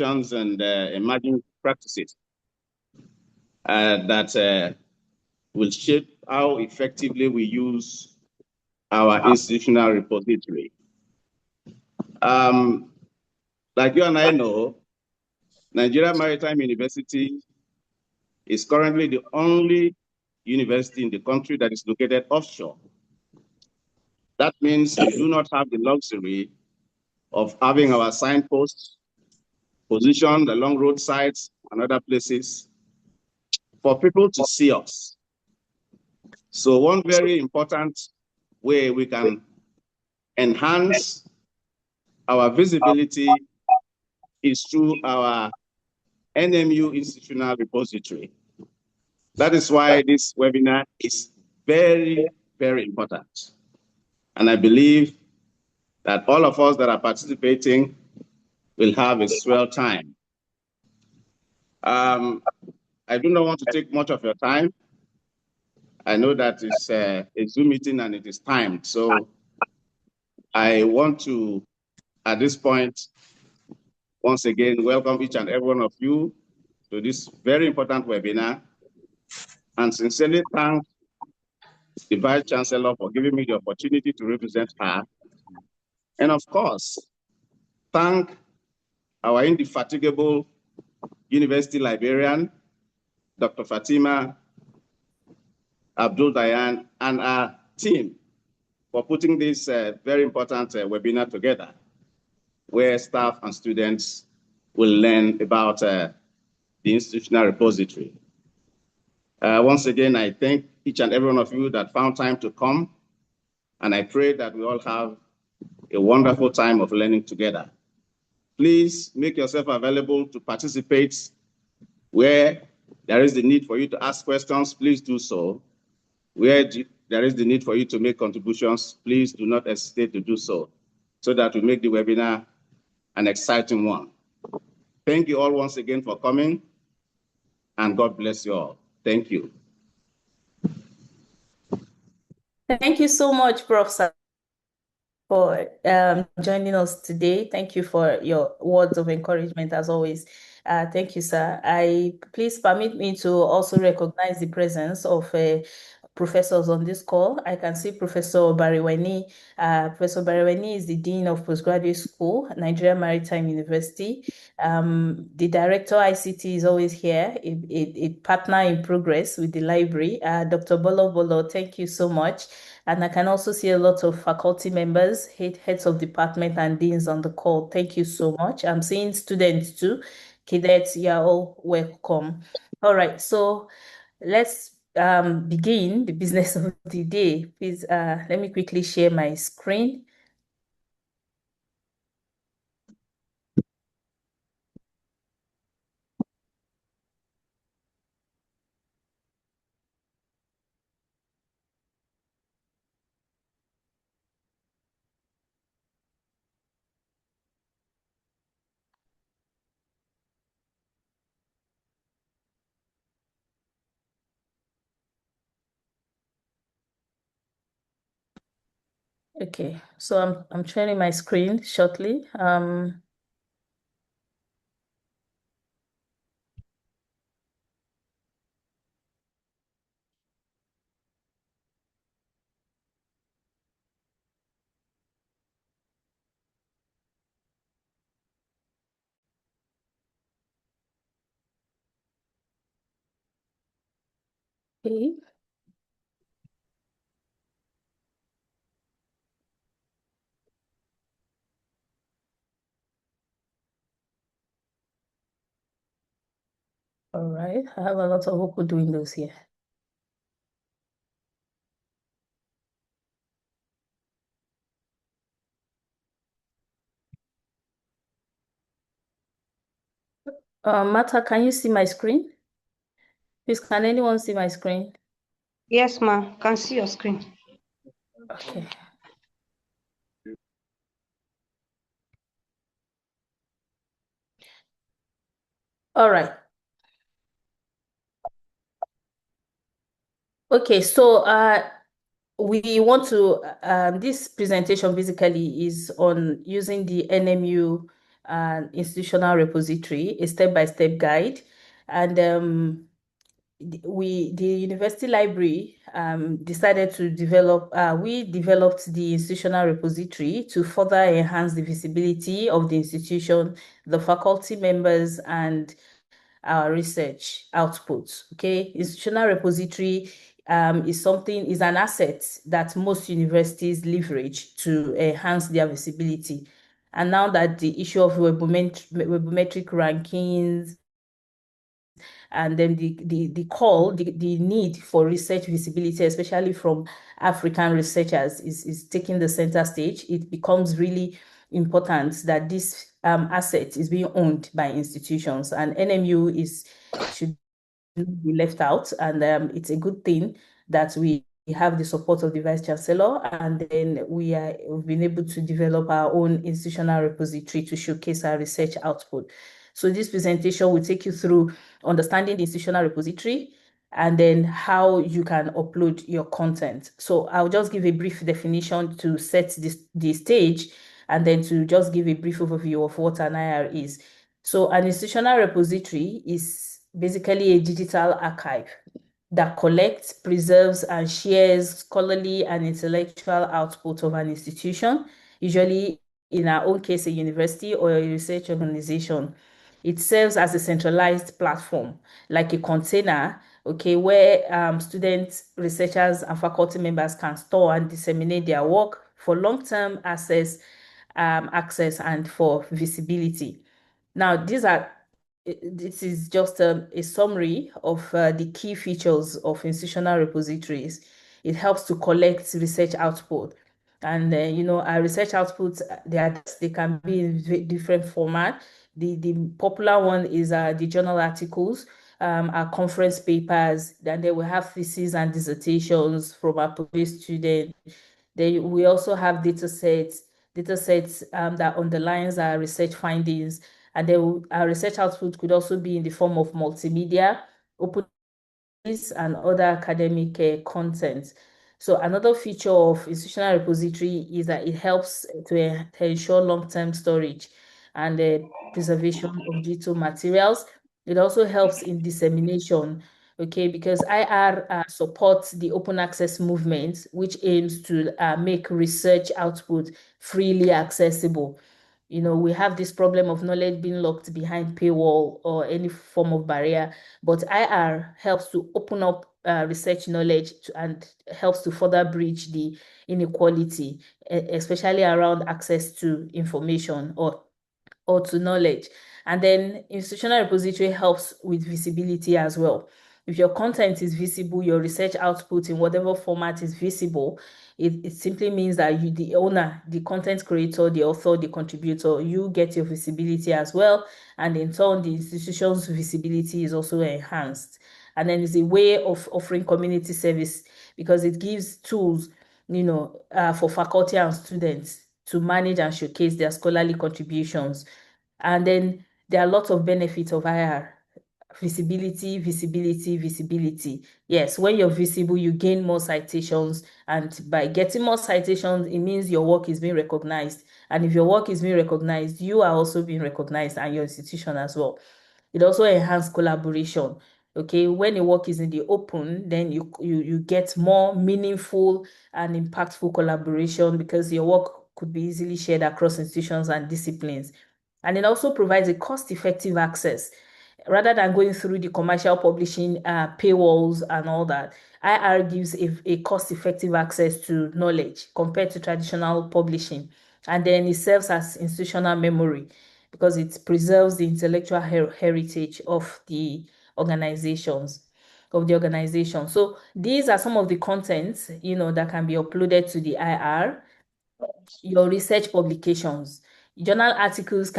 innovations and emerging practices that will shape how effectively we use our institutional repository. Like you and I know, Nigeria Maritime University is currently the only university in the country that is located offshore. That means we do not have the luxury of having our signposts positioned along roadsides and other places for people to see us. So one very important way we can enhance our visibility is through our NMU institutional repository. That is why this webinar is very, very important. And I believe that all of us that are participating will have a swell time. I do not want to take much of your time. I know that it's a Zoom meeting and it is timed. So I want to, at this point, once again, welcome each and every one of you to this very important webinar and sincerely thank the Vice Chancellor for giving me the opportunity to represent her. And of course, thank our indefatigable university librarian, Dr. Fatima Abdul Dayan, and our team for putting this very important webinar together, where staff and students will learn about the institutional repository. Once again, I thank each and every one of you that found time to come, and I pray that we all have a wonderful time of learning together. Please make yourself available to participate where there is the need for you to ask questions, please do so. Where there is the need for you to make contributions, please do not hesitate to do so that we make the webinar an exciting one. Thank you all once again for coming, and God bless you all. Thank you. Thank you so much, Prof. for joining us today. Thank you for your words of encouragement as always. Thank you, sir. Please permit me to also recognize the presence of professors on this call. I can see Professor Bariweni. Professor Bariweni is the Dean of Postgraduate School, Nigeria Maritime University. The Director ICT is always here, a partner in progress with the library. Dr. Bolo Bolo, thank you so much. And I can also see a lot of faculty members, heads of department and deans on the call. Thank you so much. I'm seeing students too. Cadets, you are all welcome. All right, so let's begin the business of the day. Please, let me quickly share my screen. Okay, so I'm sharing my screen shortly. Okay. All right, I have a lot of open windows here. Martha, can you see my screen? Please, can anyone see my screen? Yes, ma'am. Can see your screen. Okay. All right. Okay, so we want to, this presentation basically is on using the NMU an institutional repository, a step-by-step guide, and the university library decided to develop, we developed the institutional repository to further enhance the visibility of the institution, the faculty members, and our research outputs. Okay, institutional repository is an asset that most universities leverage to enhance their visibility. And now that the issue of webometric rankings and then the need for research visibility, especially from African researchers, is taking the center stage, it becomes really important that this asset is being owned by institutions, and NMU should not be left out. And it's a good thing that we have the support of the Vice Chancellor, and then we've been able to develop our own institutional repository to showcase our research output. So this presentation will take you through understanding the institutional repository and then how you can upload your content. So I'll just give a brief definition to set the stage, and then to just give a brief overview of what an IR is. So an institutional repository is basically a digital archive that collects, preserves, and shares scholarly and intellectual output of an institution, usually in our own case, a university or a research organization. It serves as a centralized platform, like a container, okay, where students, researchers, and faculty members can store and disseminate their work for long-term access and for visibility. Now, this is just a summary of the key features of institutional repositories. It helps to collect research output. And, our research outputs, they can be in different format. The popular one is the journal articles, our conference papers. Then they will have theses and dissertations from our PhD students. Then we also have data sets that underlines our research findings. And then our research output could also be in the form of multimedia, open and other academic content. So another feature of institutional repository is that it helps to ensure long-term storage and preservation of digital materials. It also helps in dissemination, okay, because IR supports the open access movement, which aims to make research output freely accessible. We have this problem of knowledge being locked behind paywall or any form of barrier, but IR helps to open up research knowledge and helps to further bridge the inequality, especially around access to information or to knowledge. And then institutional repository helps with visibility as well. If your content is visible, your research output in whatever format is visible, it simply means that you, the owner, the content creator, the author, the contributor, you get your visibility as well. And in turn, the institution's visibility is also enhanced. And then it's a way of offering community service because it gives tools, for faculty and students to manage and showcase their scholarly contributions. And then there are lots of benefits of IR. Visibility, visibility, visibility. Yes, when you're visible, you gain more citations. And by getting more citations, it means your work is being recognized. And if your work is being recognized, you are also being recognized, and your institution as well. It also enhances collaboration. Okay, when a work is in the open, then you get more meaningful and impactful collaboration because your work could be easily shared across institutions and disciplines. And it also provides a cost-effective access rather than going through the commercial publishing paywalls and all that. IR gives a cost-effective access to knowledge compared to traditional publishing. And then it serves as institutional memory because it preserves the intellectual heritage of the organizations. So these are some of the contents, that can be uploaded to the IR. Your research publications, journal articles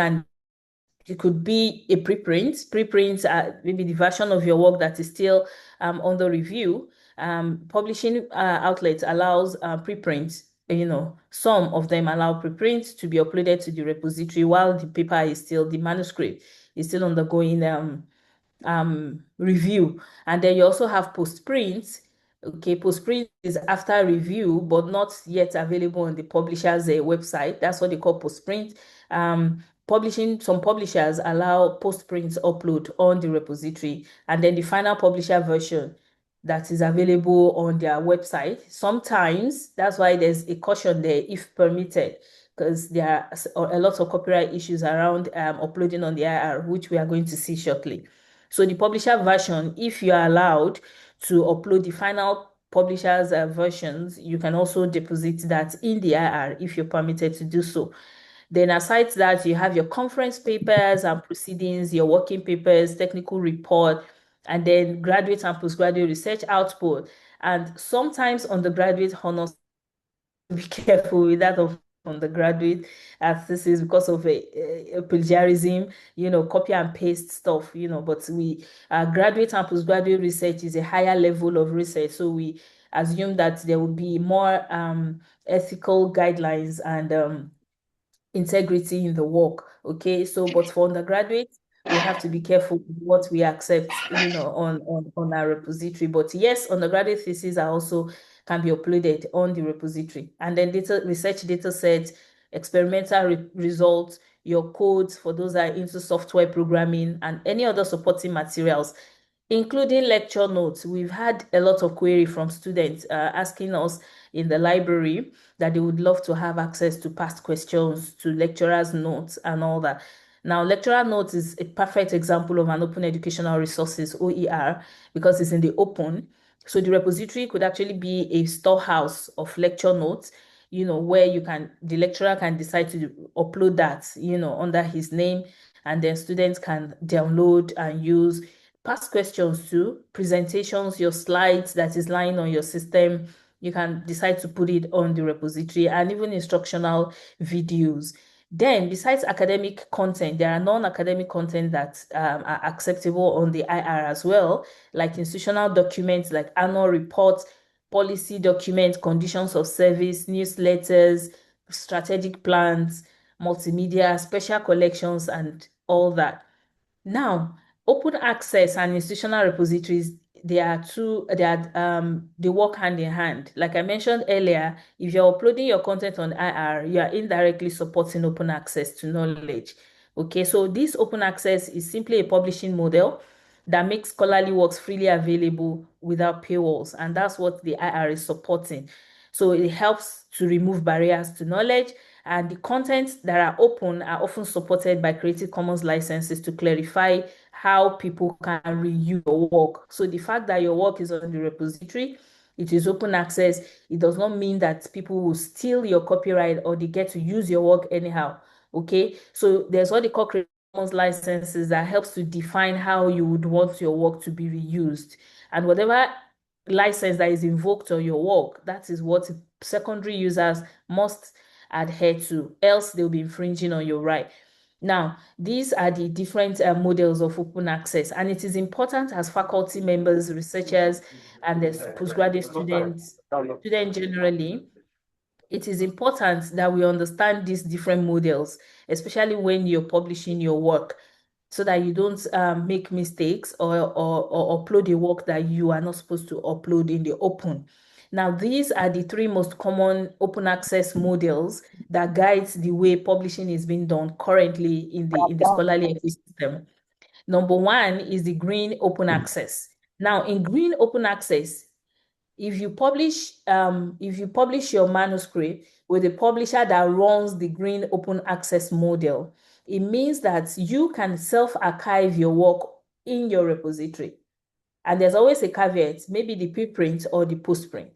it could be a preprint. Preprints are maybe the version of your work that is still under review. Publishing outlets allows preprints. Some of them allow preprints to be uploaded to the repository while the manuscript is still undergoing review. And then you also have postprint. Okay, postprint is after review, but not yet available on the publisher's website. That's what they call postprint. some publishers allow post-print upload on the repository, and then the final publisher version that is available on their website. Sometimes that's why there's a caution there, if permitted, because there are a lot of copyright issues around uploading on the IR, which we are going to see shortly. So the publisher version, if you are allowed to upload the final publisher's versions, you can also deposit that in the IR if you're permitted to do so. Then aside that, you have your conference papers and proceedings, your working papers, technical report, and then graduate and postgraduate research output. And sometimes undergraduate honors, be careful with that of undergraduate thesis because of a plagiarism, copy and paste stuff, but we graduate and postgraduate research is a higher level of research. So we assume that there will be more ethical guidelines and integrity in the work. Okay, so but for undergraduates, we have to be careful with what we accept, on our repository. But yes, undergraduate theses are also can be uploaded on the repository. And then research data sets, experimental results, your codes for those that are into software programming, and any other supporting materials, including lecture notes. We've had a lot of query from students asking us in the library that they would love to have access to past questions, to lecturers' notes and all that. Now, lecturer notes is a perfect example of an open educational resources, OER, because it's in the open. So the repository could actually be a storehouse of lecture notes, where the lecturer can decide to upload that, under his name, and then students can download and use past questions too, presentations, your slides that is lying on your system. You can decide to put it on the repository, and even instructional videos. Then, besides academic content, there are non-academic content that are acceptable on the IR as well, like institutional documents, like annual reports, policy documents, conditions of service, newsletters, strategic plans, multimedia, special collections, and all that. Now, open access and institutional repositories, they work hand in hand. Like I mentioned earlier, if you're uploading your content on IR, you are indirectly supporting open access to knowledge. Okay, so this open access is simply a publishing model that makes scholarly works freely available without paywalls, and that's what the IR is supporting. So it helps to remove barriers to knowledge, and the contents that are open are often supported by Creative Commons licenses to clarify how people can reuse your work. So the fact that your work is on the repository, it is open access, it does not mean that people will steal your copyright or they get to use your work anyhow. Okay, so there's what they call Creative Commons licenses that helps to define how you would want your work to be reused. And whatever license that is invoked on your work, that is what secondary users must adhere to, else they'll be infringing on your right. Now, these are the different models of open access, and it is important as faculty members, researchers, and the postgraduate students generally, it is important that we understand these different models, especially when you're publishing your work, so that you don't make mistakes or upload a work that you are not supposed to upload in the open. Now, these are the three most common open access models that guides the way publishing is being done currently in the scholarly ecosystem. Number one is the green open access. Now, in green open access, if you publish your manuscript with a publisher that runs the green open access model, it means that you can self-archive your work in your repository. And there's always a caveat, maybe the preprint or the postprint.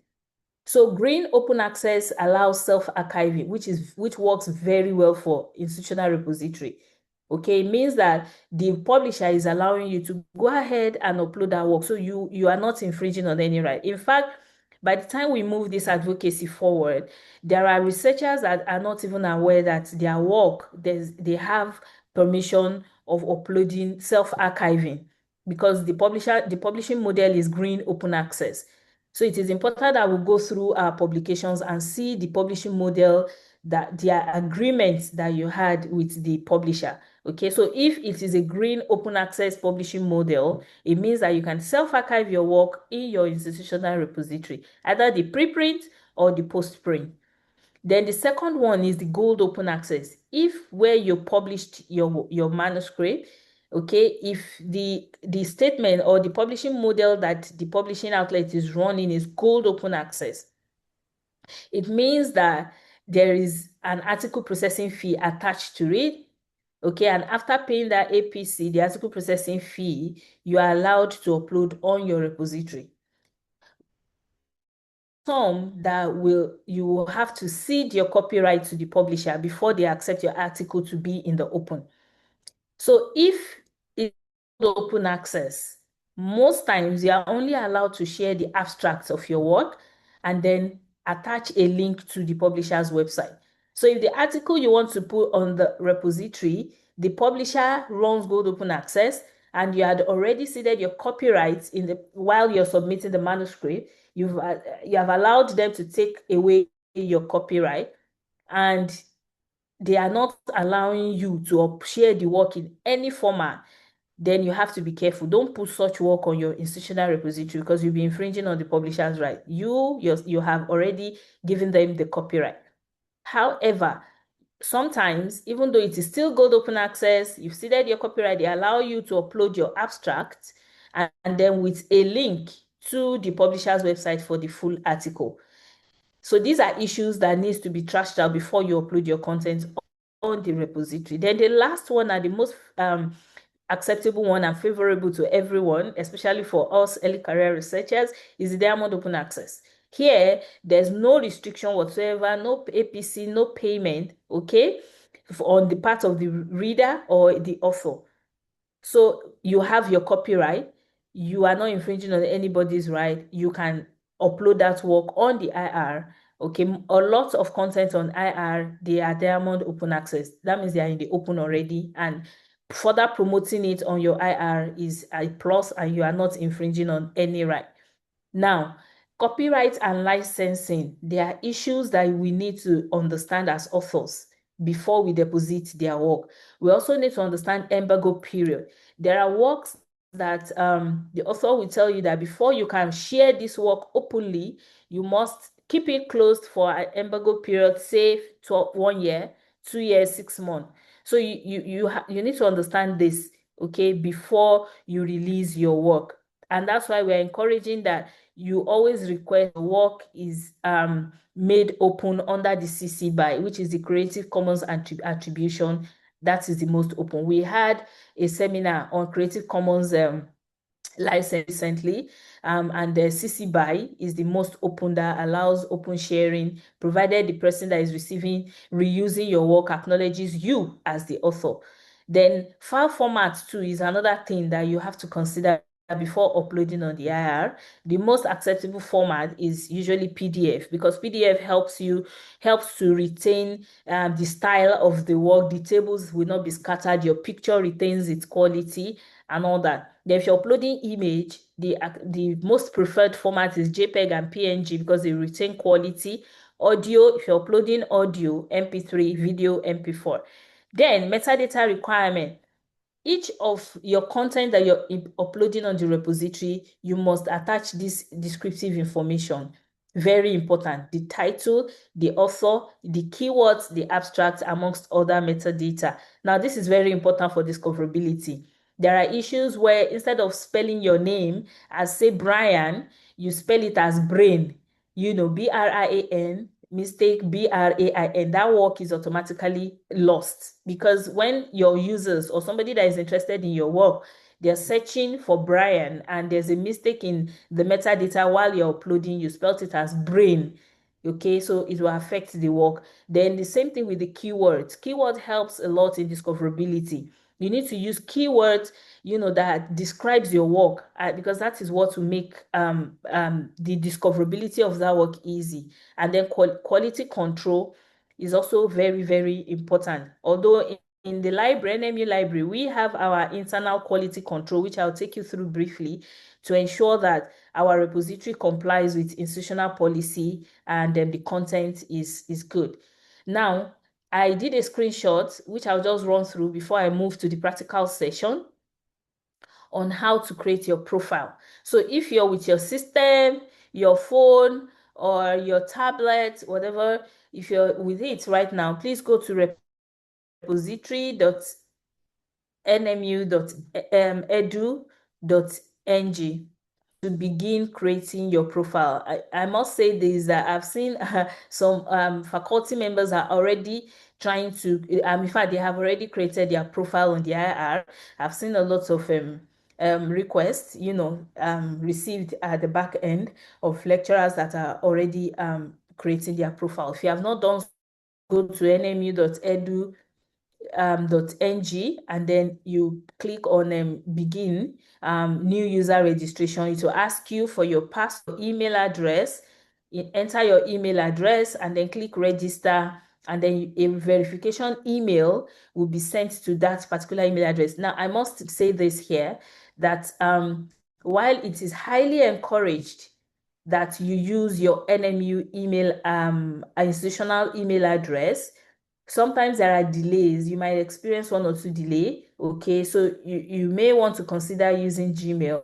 So green open access allows self-archiving, which works very well for institutional repository. Okay, it means that the publisher is allowing you to go ahead and upload that work. So you are not infringing on any right. In fact, by the time we move this advocacy forward, there are researchers that are not even aware that their work, they have permission of uploading self-archiving, because the publishing model is green open access. So it is important that we go through our publications and see the publishing model, that their agreements that you had with the publisher. Okay, so if it is a green open access publishing model, it means that you can self-archive your work in your institutional repository, either the preprint or the postprint. Then the second one is the gold open access. If where you published your manuscript, okay, if the statement or the publishing model that the publishing outlet is running is gold open access, it means that there is an article processing fee attached to it. Okay, and after paying that APC, the article processing fee, you are allowed to upload on your repository. Some that you will have to cede your copyright to the publisher before they accept your article to be in the open. So if it's open access, most times you are only allowed to share the abstracts of your work and then attach a link to the publisher's website. So if the article you want to put on the repository, the publisher runs gold open access and you had already ceded your copyright while you're submitting the manuscript, you have allowed them to take away your copyright, and they are not allowing you to share the work in any format, then you have to be careful. Don't put such work on your institutional repository because you'll be infringing on the publisher's right. You have already given them the copyright. However, sometimes, even though it is still gold open access, you've ceded your copyright, they allow you to upload your abstract and then with a link to the publisher's website for the full article. So these are issues that needs to be trashed out before you upload your content on the repository. Then the last one, and the most acceptable one and favorable to everyone, especially for us early career researchers, is the Diamond Open Access. Here, there's no restriction whatsoever, no APC, no payment, okay, on the part of the reader or the author. So you have your copyright, you are not infringing on anybody's right, you can upload that work on the IR. Okay, a lot of content on IR, they are Diamond Open Access. That means they are in the open already, and further promoting it on your IR is a plus, and you are not infringing on any right. Now, copyright and licensing, there are issues that we need to understand as authors before we deposit their work. We also need to understand embargo period. There are works that the author will tell you that before you can share this work openly, you must keep it closed for an embargo period, say 1 year, 2 years, 6 months. So you need to understand this, okay, before you release your work. And that's why we're encouraging that you always request the work is made open under the CC BY, which is the Creative Commons attribution. That is the most open. We had a seminar on Creative Commons license recently, and the CC BY is the most open, that allows open sharing, provided the person that is reusing your work acknowledges you as the author. Then file format too is another thing that you have to consider before uploading on the IR. The most acceptable format is usually PDF, because PDF helps to retain the style of the work. The tables will not be scattered, your picture retains its quality and all that. Then if you're uploading image, the most preferred format is JPEG and PNG because they retain quality. Audio, if you're uploading audio, MP3, video, MP4. Then metadata requirement. Each of your content that you're uploading on the repository, you must attach this descriptive information. Very important. The title, the author, the keywords, the abstract, amongst other metadata. Now, this is very important for discoverability. There are issues where instead of spelling your name as, say, Brian, you spell it as brain, BRIAN, mistake BRAIN. That work is automatically lost, because when your users or somebody that is interested in your work, they're searching for Brian and there's a mistake in the metadata while you're uploading, you spelled it as brain. Okay, so it will affect the work. Then the same thing with the keywords. Keyword helps a lot in discoverability. You need to use keywords, that describes your work, because that is what will make the discoverability of that work easy. And then quality control is also very, very important. Although in the library, NMU library, we have our internal quality control, which I'll take you through briefly, to ensure that our repository complies with institutional policy and then the content is good. Now, I did a screenshot, which I'll just run through before I move to the practical session on how to create your profile. So if you're with your system, your phone, or your tablet, whatever, if you're with it right now, please go to repository.nmu.edu.ng to begin creating your profile. I must say this, that I've seen some faculty members are already trying to, in fact, they have already created their profile on the IR. I've seen a lot of requests, received at the back end of lecturers that are already creating their profile. If you have not done so, go to nmu.edu.ng and then you click on begin new user registration. It will ask you for your password, email address. You enter your email address and then click register, and then a verification email will be sent to that particular email address. Now, I must say this here, that while it is highly encouraged that you use your NMU email, institutional email address, sometimes there are delays. You might experience one or two delay. Okay, so you may want to consider using Gmail,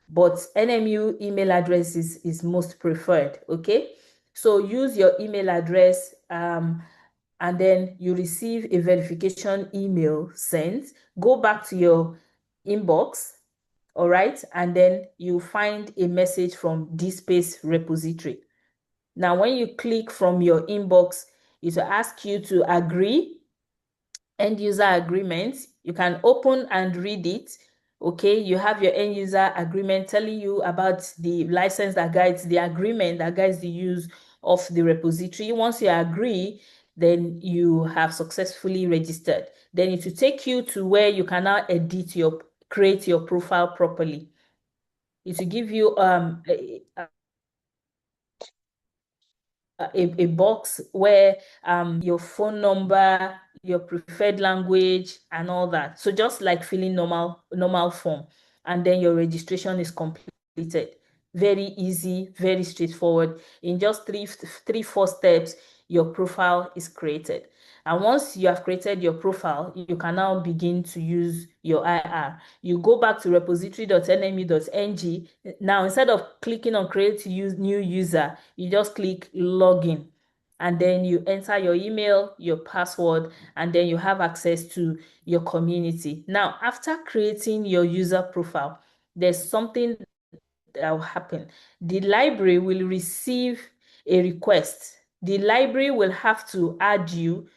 but NMU email address is most preferred. Okay, so use your email address, and then you receive a verification email sent. Go back to your inbox, all right, and then you find a message from DSpace repository. Now, when you click from your inbox, it will ask you to agree, end user agreement. You can open and read it. Okay, you have your end user agreement telling you about the license that guides the agreement that guides the use of the repository. Once you agree, then you have successfully registered. Then it will take you to where you can now create your profile properly. It will give you a box where your phone number, your preferred language, and all that. So just like filling normal form, and then your registration is completed. Very easy, very straightforward. In just three, 4 steps, your profile is created. And once you have created your profile, you can now begin to use your IR. You go back to repository.nmu.ng. Now, instead of clicking on create new user, you just click login. And then you enter your email, your password, and then you have access to your community. Now, after creating your user profile, there's something that will happen. The library will receive a request. The library will have to add you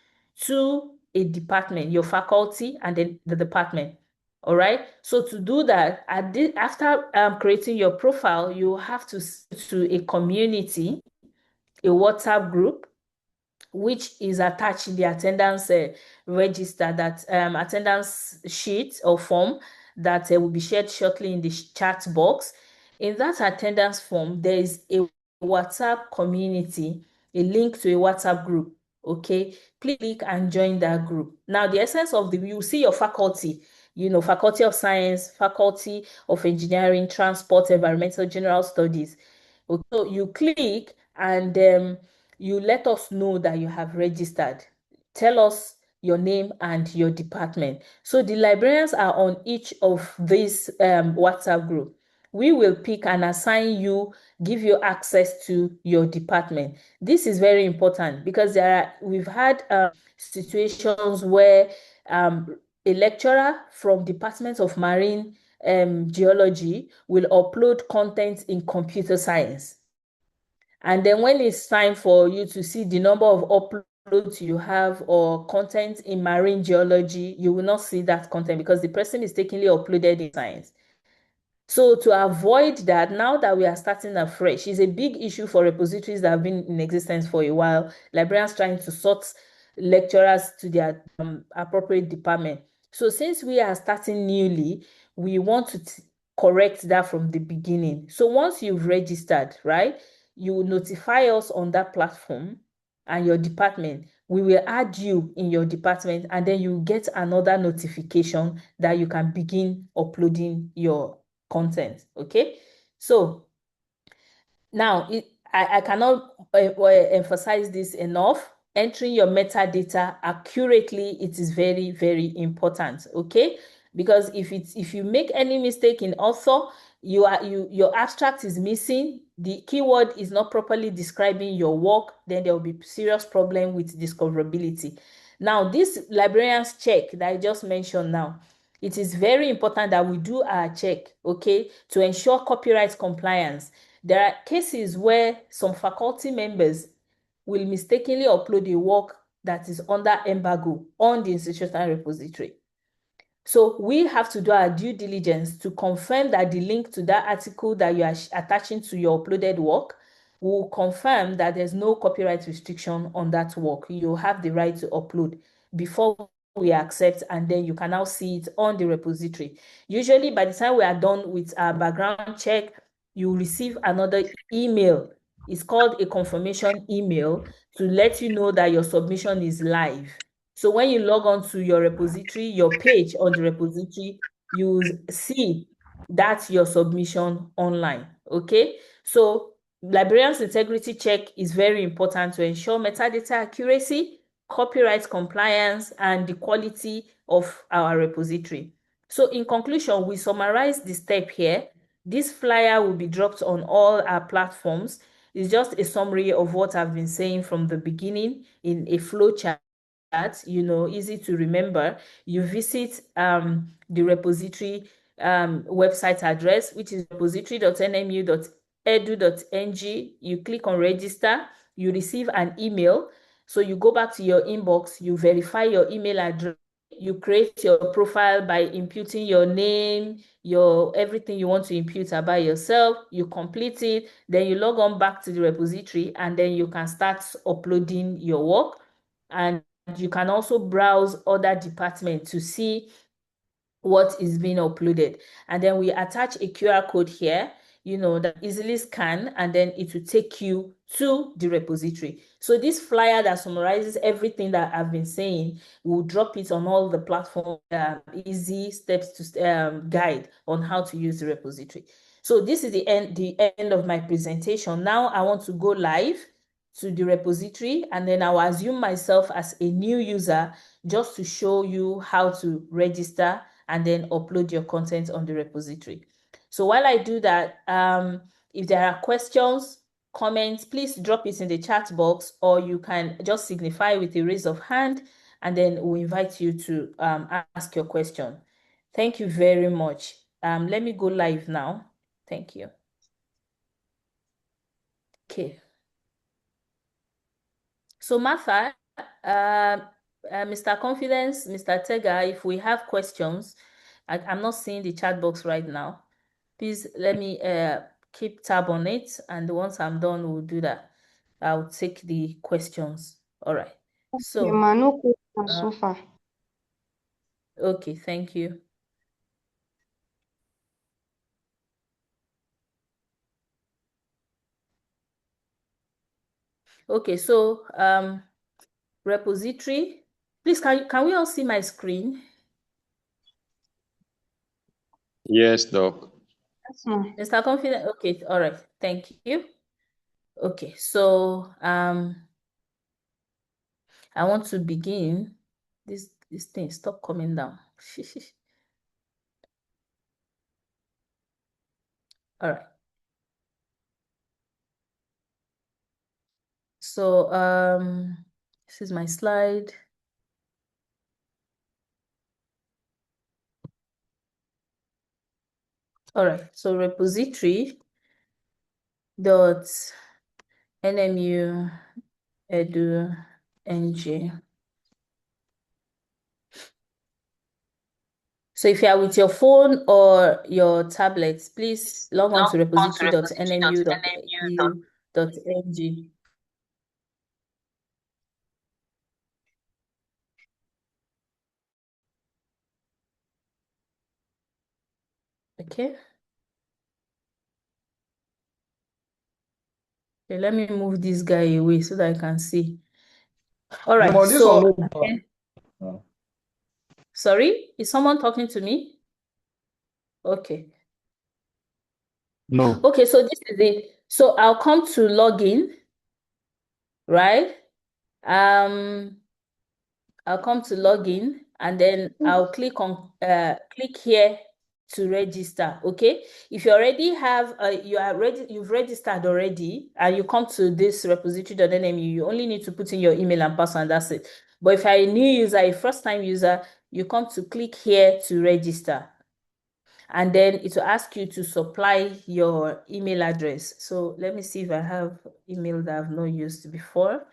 to a department, your faculty, and then the department. All right. So to do that, after creating your profile, you have to a community, a WhatsApp group, which is attached in the attendance register, that attendance sheet or form that will be shared shortly in the chat box. In that attendance form, there is a WhatsApp community, a link to a WhatsApp group. Okay, please click and join that group. Now, the essence of you see your faculty, Faculty of Science, Faculty of Engineering, Transport, Environmental, General Studies. Okay, so you click and you let us know that you have registered. Tell us your name and your department. So the librarians are on each of these WhatsApp group. We will pick and assign you, give you access to your department. This is very important because we've had situations where a lecturer from Department of Marine Geology will upload content in computer science. And then when it's time for you to see the number of uploads you have or content in marine geology, you will not see that content because the person mistakenly uploaded in science. So to avoid that, now that we are starting afresh, is a big issue for repositories that have been in existence for a while. Librarians trying to sort lecturers to their appropriate department. So since we are starting newly, we want to correct that from the beginning. So once you've registered, right, you will notify us on that platform and your department. We will add you in your department, and then you get another notification that you can begin uploading your content. Okay, so now I cannot emphasize this enough. Entering your metadata accurately, it is very, very important. Okay, because if you make any mistake in author, your abstract is missing, the keyword is not properly describing your work, then there will be serious problem with discoverability. Now, this librarian's check that I just mentioned now, it is very important that we do our check, okay, to ensure copyright compliance. There are cases where some faculty members will mistakenly upload a work that is under embargo on the institutional repository. So we have to do our due diligence to confirm that the link to that article that you are attaching to your uploaded work will confirm that there's no copyright restriction on that work. You have the right to upload before we accept, and then you can now see it on the repository. Usually by the time we are done with our background check, you will receive another email. It's called a confirmation email to let you know that your submission is live. So when you log on to your repository, your page on the repository, you see that's your submission online, okay? So librarian's integrity check is very important to ensure metadata accuracy, copyright compliance, and the quality of our repository. So in conclusion, we summarize the step here. This flyer will be dropped on all our platforms. It's just a summary of what I've been saying from the beginning in a flowchart, easy to remember. You visit the repository website address, which is repository.nmu.edu.ng. You click on register, you receive an email. So you go back to your inbox, you verify your email address, you create your profile by imputing your name, your everything you want to impute about yourself, you complete it, then you log on back to the repository, and then you can start uploading your work. And you can also browse other departments to see what is being uploaded. And then we attach a QR code here, that easily scan, and then it will take you to the repository. So this flyer that summarizes everything that I've been saying, we'll drop it on all the platforms, easy steps to guide on how to use the repository. So this is the end of my presentation. Now I want to go live to the repository, and then I'll assume myself as a new user just to show you how to register and then upload your content on the repository. So while I do that, if there are questions, comments, please drop it in the chat box, or you can just signify with a raise of hand, and then we'll invite you to ask your question. Thank you very much. Let me go live now. Thank you. Okay. So Martha, Mr. Confidence, Mr. Tega, if we have questions, I'm not seeing the chat box right now. Please let me keep tab on it, and once I'm done, we'll do that. I'll take the questions. All right. So, no questions so far. okay, thank you. Okay, so repository. Please, can we all see my screen? Yes, Doc. Yes, ma'am. Mr. Confident. Okay, all right. Thank you. Okay, so I want to begin. This thing stop coming down. All right. So this is my slide. All right. So repository dot NMU edu ng. So if you are with your phone or your tablet, please log on to repository.nmu.edu.ng. Okay. Okay, let me move this guy away so that I can see. All right. So, sorry, is someone talking to me? Okay. No. Okay, so this is it. So I'll come to login, right? I'll come to login, and then I'll click on click here to register. Okay, if you already have you've registered already and you come to this repository.nmu, you only need to put in your email and password, and that's it. But if you're a new user, a first time user, you come to click here to register, and then it will ask you to supply your email address. So let me see if I have email that I've not used before.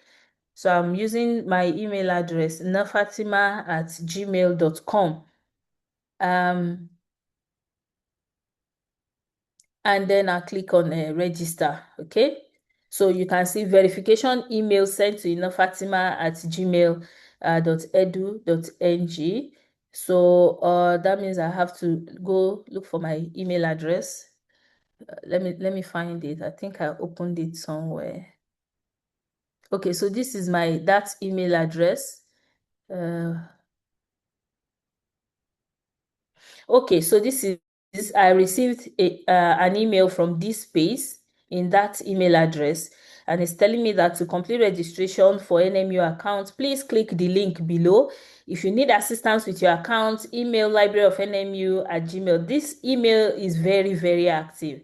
So I'm using my email address, nafatima@gmail.com. And then I'll click on register. Okay, so you can see verification email sent to nafatima@gmail.edu.ng. So that means I have to go look for my email address. Let me find it. I think I opened it somewhere. Okay, so this is that email address. Okay, so this is I received an email from this space in that email address, and it's telling me that to complete registration for NMU account, please click the link below. If you need assistance with your account, email libraryofnmu@gmail. This email is very, very active.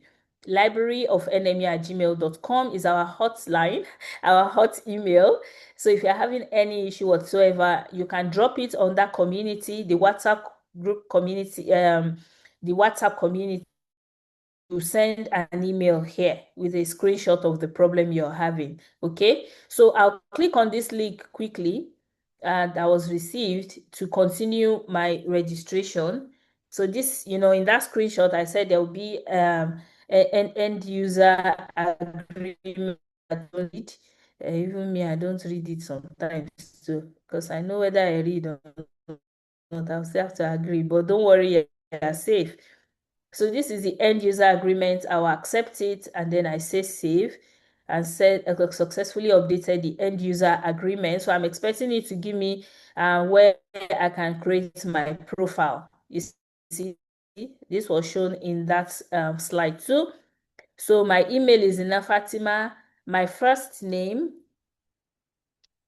libraryofnmu@gmail.com is our hotline, our hot email. So if you're having any issue whatsoever, you can drop it on that community, the WhatsApp group community, the WhatsApp community. You send an email here with a screenshot of the problem you're having. Okay, so I'll click on this link quickly that was received to continue my registration. So this, in that screenshot, I said there will be an end user agreement. Even me, I don't read it sometimes too, because I know whether I read or not, I'll still have to agree. But don't worry, you're safe. So this is the end user agreement. I will accept it, and then I say save, and said successfully updated the end user agreement. So I'm expecting it to give me where I can create my profile. You see, this was shown in that slide too. So my email is Nafatima. My first name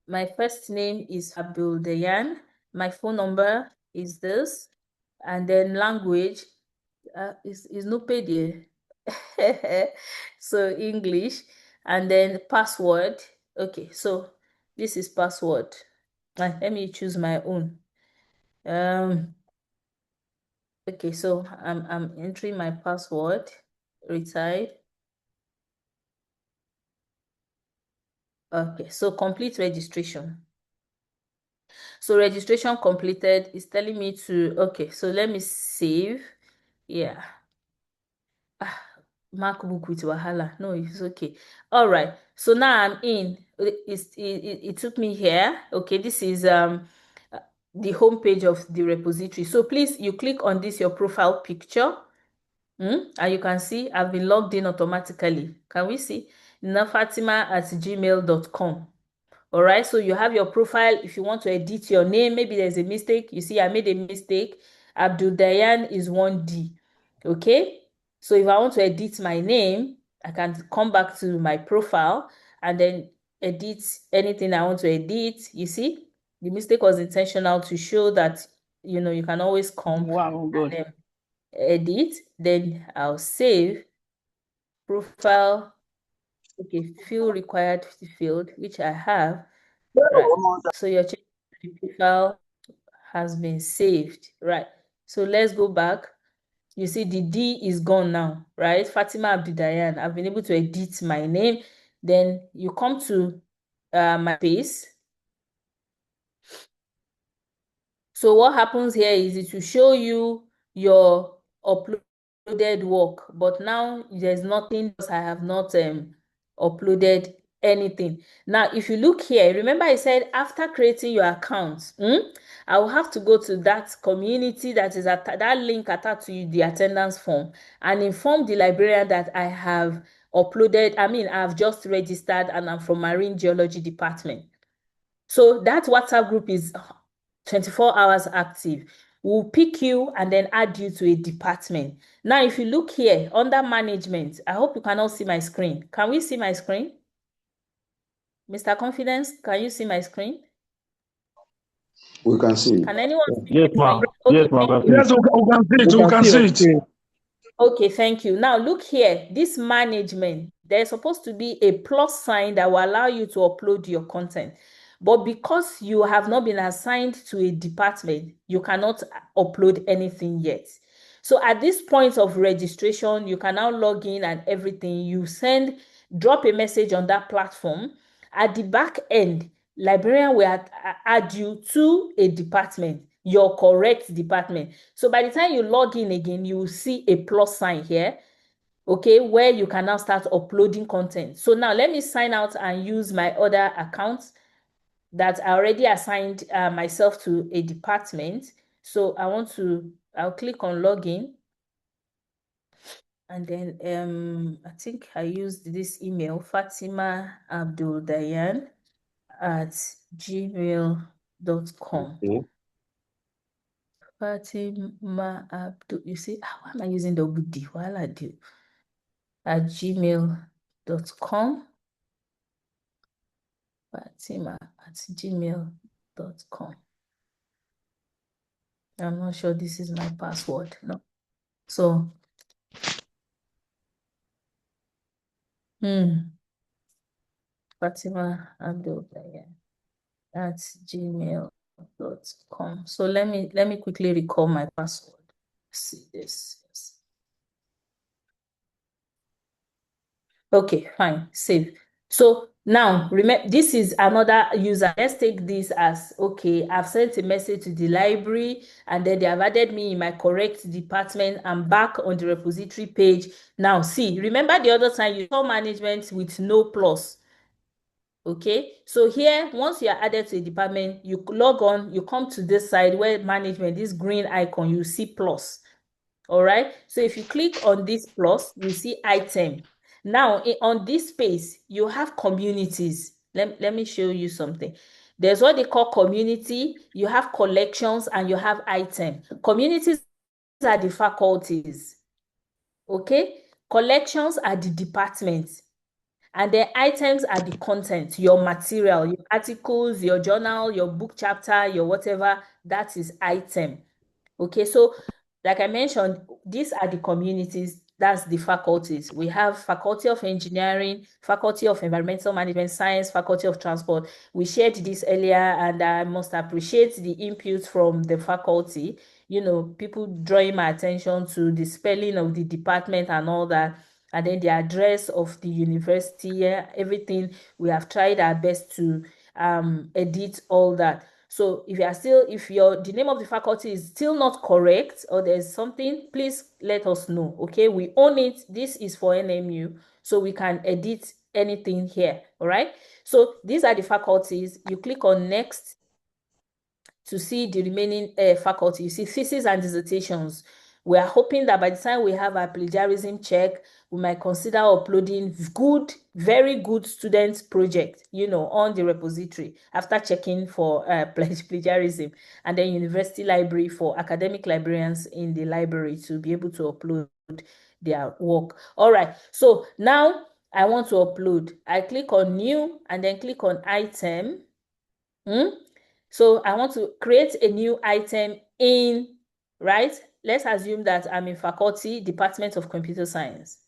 is Abdul Dayan. My phone number is this, and then language is no paid. So English, and then password. Okay, so this is password. Let me choose my own. Okay, so I'm entering my password. Retired. Okay, so complete registration. So registration completed. It's telling me to, okay, so let me save. Yeah. MacBook with Wahala. No, it's okay. All right. So now I'm in. It took me here. Okay, this is the home page of the repository. So please, you click on this, your profile picture. And you can see I've been logged in automatically. Can we see? nafatima@gmail.com. All right, so you have your profile. If you want to edit your name, maybe there's a mistake. You see, I made a mistake. Abdul Dayan is 1D. Okay, so if I want to edit my name, I can come back to my profile and then edit anything I want to edit. You see, the mistake was intentional to show that, you can always come Wow, good. and edit. Then I'll save profile. Okay, field required field, which I have. Right, so your profile has been saved. Right, so let's go back. You see the D is gone now, right? Fatima Abdudayan. I've been able to edit my name. Then you come to my page. So what happens here is it will show you your uploaded work, but now there's nothing else. I have not uploaded anything. Now, if you look here, remember I said after creating your account, I will have to go to that community that is at that link attached to the attendance form and inform the librarian that I have uploaded. I've just registered and I'm from Marine Geology Department. So that WhatsApp group is 24 hours active. We'll pick you and then add you to a department. Now, if you look here under management, I hope you can all see my screen. Can we see my screen? Mr. Confidence, can you see my screen? We can see. Can anyone see Yes, my ma'am. screen? Okay, Yes, ma'am. Yes, we can see it. We can see it. Okay. Okay, thank you. Now look here, this management, there's supposed to be a plus sign that will allow you to upload your content. But because you have not been assigned to a department, you cannot upload anything yet. So at this point of registration, you can now log in and everything. You drop a message on that platform. At the back end, librarian will add you to a department, your correct department. So by the time you log in again, you will see a plus sign here, okay, where you can now start uploading content. So now let me sign out and use my other account that I already assigned myself to a department. So I'll click on login. And then I think I used this email, Fatima Abdul Dayan at gmail.com. Okay. Fatima Abdul, you see, why am I using double D? While I do at gmail.com. Fatima at gmail.com. I'm not sure this is my password. No. So, Fatima Abdul Dayan at gmail.com. So let me quickly recall my password. See this. Yes. Okay, fine, save. So now remember, this is another user. Let's take this as, okay, I've sent a message to the library and then they have added me in my correct department. I'm back on the repository page. Now see, remember the other time you saw management with no plus. Okay, so here, once you are added to a department, you log on, you come to this side where management, this green icon, you see plus. All right, so if you click on this plus, you see item. Now on this space, you have communities. Let me show you something. There's what they call community, you have collections, and you have item. Communities are the faculties. Okay, collections are the departments. And the items are the content, your material, your articles, your journal, your book chapter, your whatever, that is item. Okay, so like I mentioned, these are the communities, that's the faculties. We have Faculty of Engineering, Faculty of Environmental Management Science, Faculty of Transport. We shared this earlier, and I must appreciate the input from the faculty. You know, people drawing my attention to the spelling of the department and all that, and then the address of the university, everything. We have tried our best to edit all that. So if the name of the faculty is still not correct or there's something, please let us know. Okay, we own it. This is for NMU, so we can edit anything here. All right. So these are the faculties. You click on next to see the remaining faculty. You see thesis and dissertations. We are hoping that by the time we have our plagiarism check, we might consider uploading very good student project, on the repository after checking for plagiarism, and then university library for academic librarians in the library to be able to upload their work. All right, so now I want to upload. I click on new and then click on item. So I want to create a new item right? Let's assume that I'm in faculty, Department of Computer Science.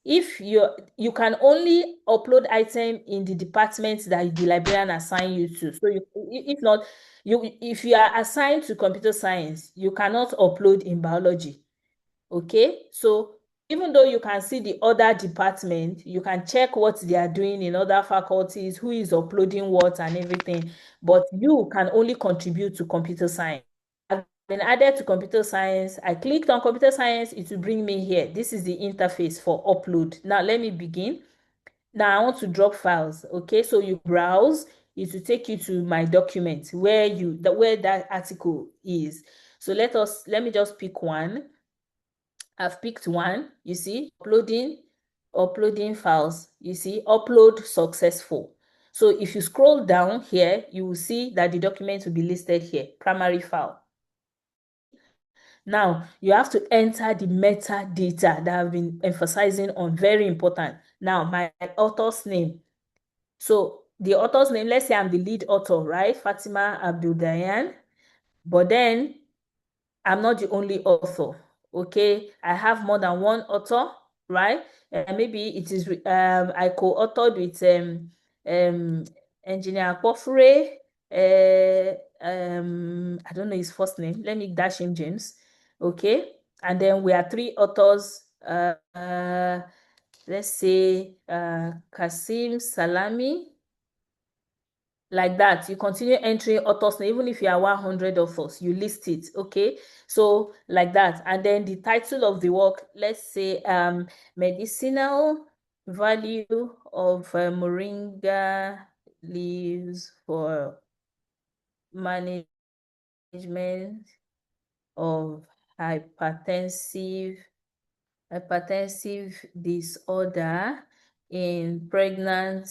If you can only upload item in the department that the librarian assign you to. So if you are assigned to computer science, you cannot upload in biology. Okay, so even though you can see the other department, you can check what they are doing in other faculties, who is uploading what and everything, but you can only contribute to computer science. I've been added to computer science. I clicked on computer science, it will bring me here. This is the interface for upload. Now let me begin. Now I want to drop files. Okay, so you browse, it will take you to my document where that article is. So let me just pick one. I've picked one. You see, uploading files. You see, upload successful. So if you scroll down here, you will see that the document will be listed here, primary file. Now, you have to enter the metadata that I've been emphasizing on, very important. Now, my author's name. So the author's name, let's say I'm the lead author, right? Fatima Abdul Dayan. But then I'm not the only author. Okay, I have more than one author, right? Maybe it is I co-authored with Engineer Kofure. I don't know his first name. Let me dash him James. Okay, and then we are 3 authors. Let's say Kasim Salami. Like that, you continue entering authors name. Even if you are 100 authors, you list it. Okay, so like that. And then the title of the work, let's say medicinal value of moringa leaves for management of hypertensive disorder in pregnant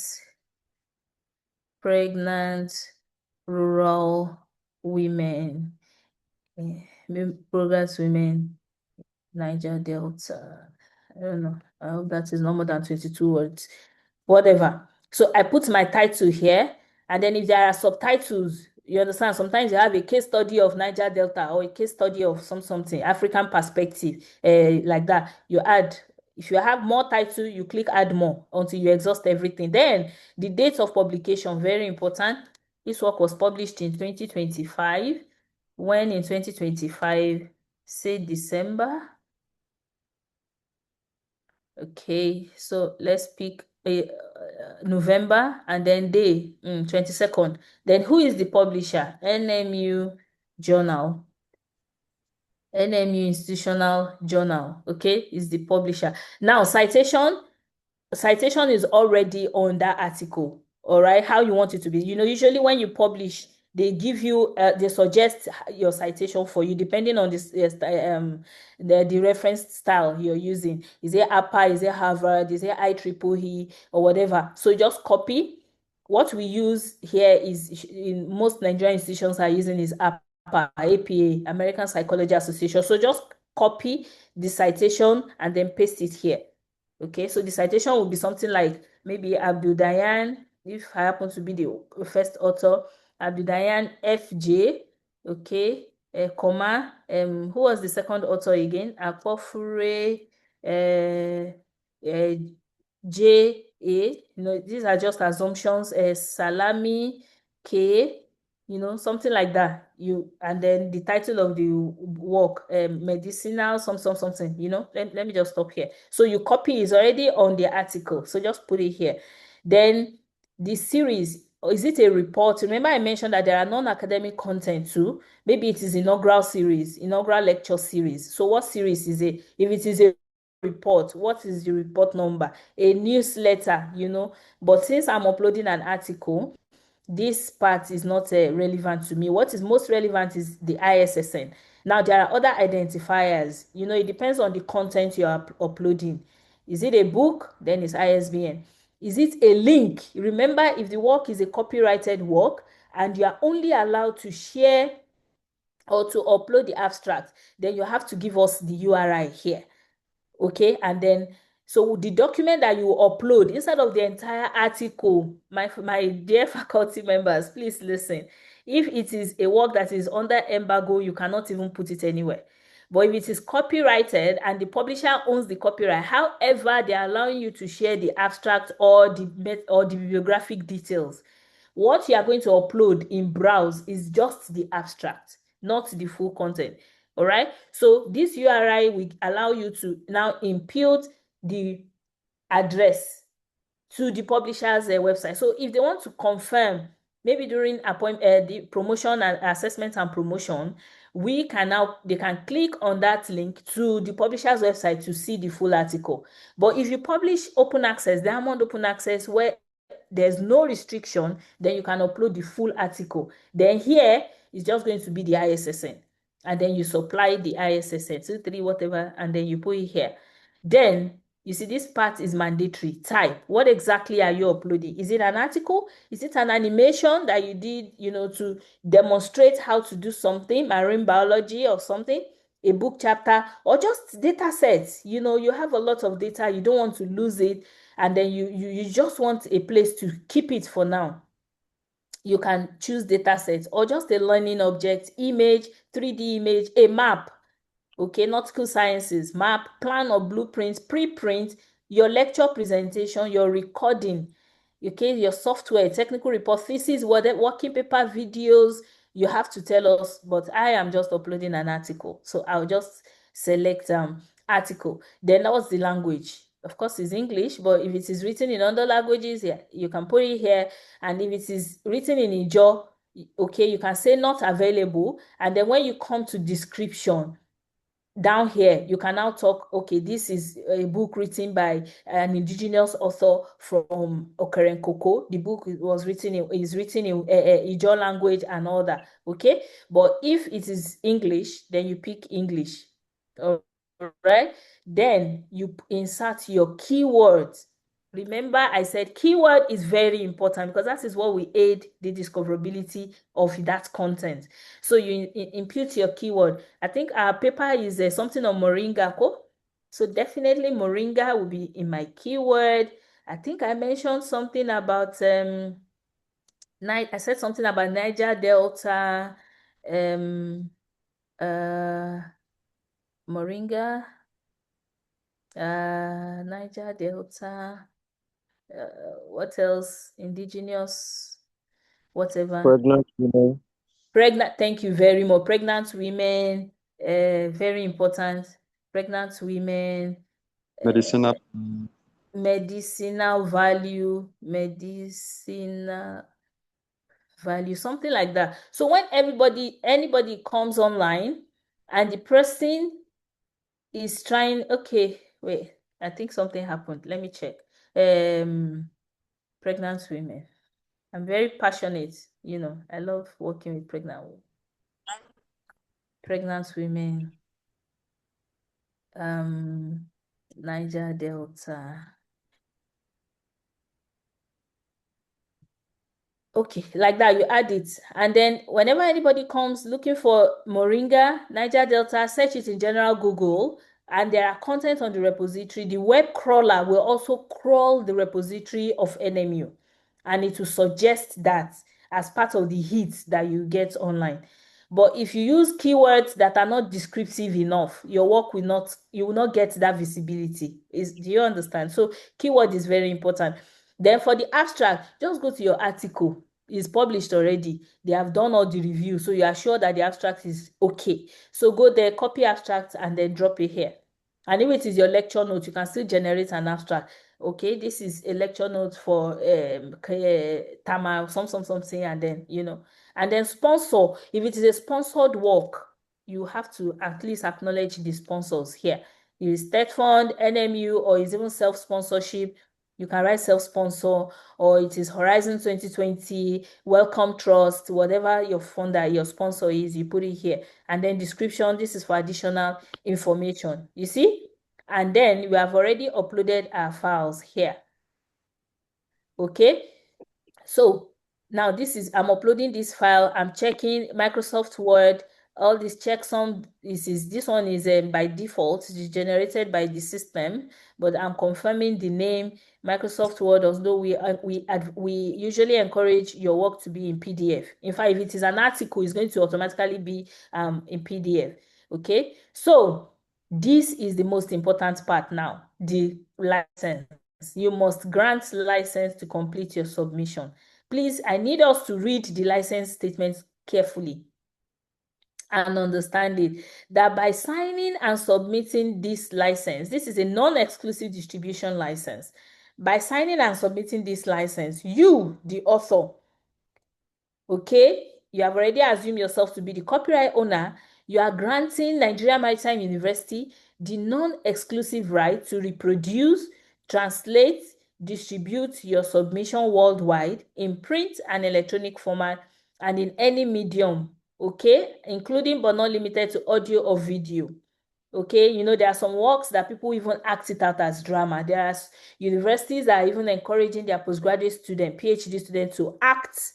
rural women, progress women, Niger Delta. I don't know. I hope that is no more than 22 words. Whatever. So I put my title here, and then if there are subtitles, you understand, sometimes you have a case study of Niger Delta or a case study of something, African perspective, like that. You add, if you have more title, you click add more until you exhaust everything. Then the date of publication, very important. This work was published in 2025. When in 2025, say December. Okay, so let's pick a November, and then day 22nd. Then who is the publisher? NMU Journal. NMU Institutional Journal. Okay, is the publisher. Now citation is already on that article. All right, how you want it to be. Usually when you publish, they give you they suggest your citation for you depending on this the reference style you're using. Is it APA, is it Harvard, is it IEEE or whatever? So just copy. What we use here is, in most Nigerian institutions are using, is APA, American Psychology Association. So just copy the citation and then paste it here. Okay, so the citation will be something like maybe Abdul Dayan, if I happen to be the first author, Abdul Dayan FJ, okay, comma, who was the second author again? Akpofure, J.A., these are just assumptions, Salami, K, something like that. And then the title of the work, medicinal, something, let me just stop here. So your copy is already on the article, so just put it here. Then the series, is it a report? Remember I mentioned that there are non-academic content too. Maybe it is inaugural lecture series. So what series is it? If it is a report, what is the report number? A newsletter, but since I'm uploading an article, this part is not relevant to me. What is most relevant is the ISSN. Now there are other identifiers. It depends on the content you are uploading. Is it a book? Then it's ISBN. Is it a link? Remember, if the work is a copyrighted work and you are only allowed to share or to upload the abstract, then you have to give us the URI here. Okay, and then so the document that you upload instead of the entire article, my dear faculty members, please listen. If it is a work that is under embargo, you cannot even put it anywhere. But if it is copyrighted and the publisher owns the copyright, however, they are allowing you to share the abstract or the bibliographic details. What you are going to upload in browse is just the abstract, not the full content. All right, so this URI will allow you to now impute the address to the publisher's website. So if they want to confirm, maybe during the promotion and assessment and promotion, they can click on that link to the publisher's website to see the full article. But if you publish open access, Diamond Open Access, where there's no restriction, then you can upload the full article. Then here is just going to be the ISSN. And then you supply the ISSN, 2, 3, whatever, and then you put it here. Then you see this part is mandatory. Type. What exactly are you uploading? Is it an article? Is it an animation that you did, to demonstrate how to do something, marine biology or something, a book chapter, or just data sets? You have a lot of data, you don't want to lose it, and then you just want a place to keep it for now. you can choose data sets or just a learning object, image, 3D image, a map, okay, nautical sciences, map, plan or blueprint, preprint, your lecture presentation, your recording, okay, your software, technical report, thesis, working paper, videos, you have to tell us, but I am just uploading an article. So I'll just select article. Then what's the language? Of course, it's English, but if it is written in other languages, yeah, you can put it here. And if it is written in Ijaw, okay, you can say not available. And then when you come to description, down here, you can now talk, okay, this is a book written by an indigenous author from Okerenkoko. The book is written in Ijaw language and all that, okay? But if it is English, then you pick English, all right? Then you insert your keywords. Remember, I said keyword is very important because that is what will aid the discoverability of that content. So you input your keyword. I think our paper is something on Moringa. So definitely Moringa will be in my keyword. I think I mentioned something about I said something about Niger Delta, Moringa, Niger Delta, what else? Indigenous, whatever. Pregnant women. Pregnant, thank you very much. Pregnant women, very important. Pregnant women, Medicinal. medicinal value, something like that. So when anybody comes online and the person is trying, okay, wait, I think something happened. Let me check. Pregnant women. I'm very passionate, I love working with pregnant women. Niger Delta. Okay, like that, you add it. And then whenever anybody comes looking for Moringa, Niger Delta, search it in general Google, and there are content on the repository. The web crawler will also crawl the repository of NMU, and it will suggest that as part of the hits that you get online. But if you use keywords that are not descriptive enough, your work you will not get that visibility. Do you understand? So keyword is very important. Then for the abstract, just go to your article. It's published already. They have done all the review, so you are sure that the abstract is okay. So go there, copy abstract, and then drop it here. And if it is your lecture note, you can still generate an abstract. Okay, this is a lecture note for Tama, something, and then, and then sponsor. If it is a sponsored work, you have to at least acknowledge the sponsors here. It is State Fund, NMU, or is even self-sponsorship. You can write self-sponsor, or it is Horizon 2020, Welcome Trust, whatever your funder, your sponsor is, you put it here. And then description, this is for additional information. You see? And then we have already uploaded our files here. Okay? So now I'm uploading this file. I'm checking Microsoft Word, all these checksum. This one is by default, it's generated by the system, but I'm confirming the name Microsoft Word, although we usually encourage your work to be in PDF. In fact, if it is an article, it's going to automatically be in PDF. Okay, so this is the most important part now, the license. You must grant license to complete your submission. Please, I need us to read the license statement carefully and understand it, that by signing and submitting this license, this is a non-exclusive distribution license. By signing and submitting this license, you, the author, okay, you have already assumed yourself to be the copyright owner. You are granting Nigeria Maritime University the non-exclusive right to reproduce, translate, distribute your submission worldwide in print and electronic format and in any medium, okay, including but not limited to audio or video. Okay, there are some works that people even act it out as drama. There are universities that are even encouraging their postgraduate student, PhD students to act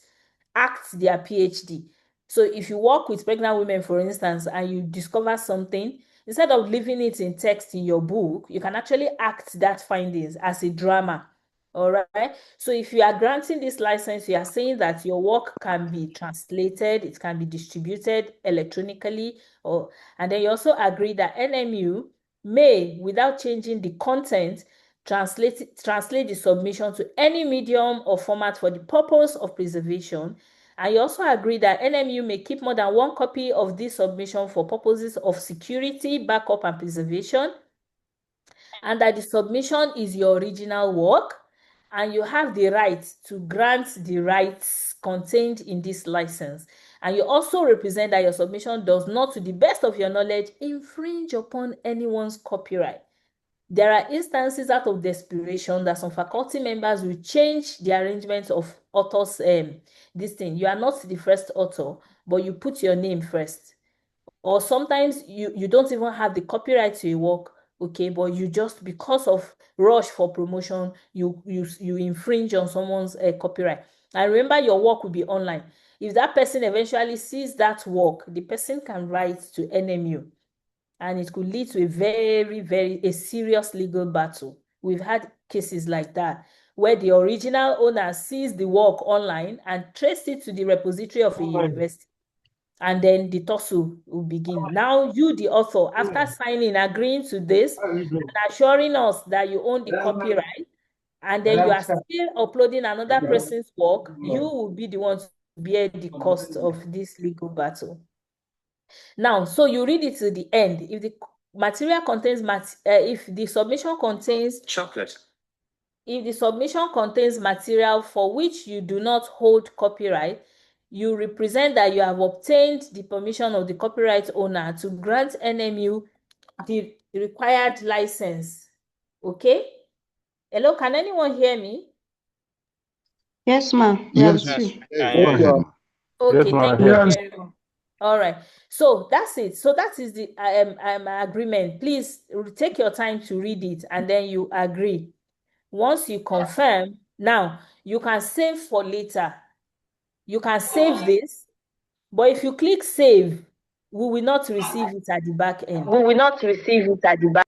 their PhD. So if you work with pregnant women, for instance, and you discover something, instead of leaving it in text in your book, you can actually act that findings as a drama. All right. So if you are granting this license, you are saying that your work can be translated, it can be distributed electronically, and then you also agree that NMU may, without changing the content, translate the submission to any medium or format for the purpose of preservation. And you also agree that NMU may keep more than one copy of this submission for purposes of security, backup, and preservation, and that the submission is your original work, and you have the right to grant the rights contained in this license. And you also represent that your submission does not, to the best of your knowledge, infringe upon anyone's copyright. There are instances out of desperation that some faculty members will change the arrangement of authors. This thing, you are not the first author, but you put your name first. Or sometimes you don't even have the copyright to your work, okay, but you just, because of rush for promotion, you infringe on someone's copyright. And remember, your work will be online. If that person eventually sees that work, the person can write to NMU, and it could lead to a very serious legal battle. We've had cases like that, where the original owner sees the work online and traced it to the repository of a university, and then the tussle will begin. Now you, the author, after signing, agreeing to this, and assuring us that you own the copyright, and then you are still uploading another person's work, you will be the one to bear the cost of this legal battle. Now, so you read it to the end. If the material contains if the submission contains chocolate, if the submission contains material for which you do not hold copyright, you represent that you have obtained the permission of the copyright owner to grant NMU the required license. Okay? Hello, can anyone hear me? Yes, ma'am. Yes. Yes, Okay, Yes, ma'am, thank you Yes. very much. All right, so that's it. So that is the agreement. Please take your time to read it, and then you agree. Once you confirm, now you can save for later. You can save this, but if you click save, we will not receive it at the back end. We will not receive it at the back.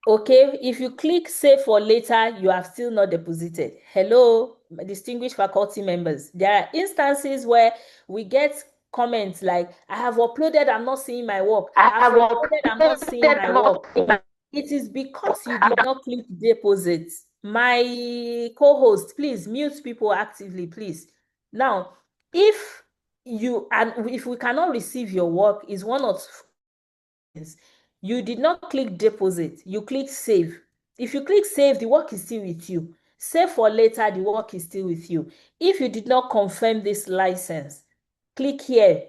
Okay, if you click save for later, you have still not deposited. Hello, distinguished faculty members. There are instances where we get comments like, I have uploaded, I'm not seeing my work. I I've have uploaded, I'm not seeing my work. uploaded. It is because you did not click deposit. My co-host, please mute people actively, please. Now, if we cannot receive your work, is one of you did not click deposit, you click save. If you click save, the work is still with you. Save for later, the work is still with you. If you did not confirm this license, click here.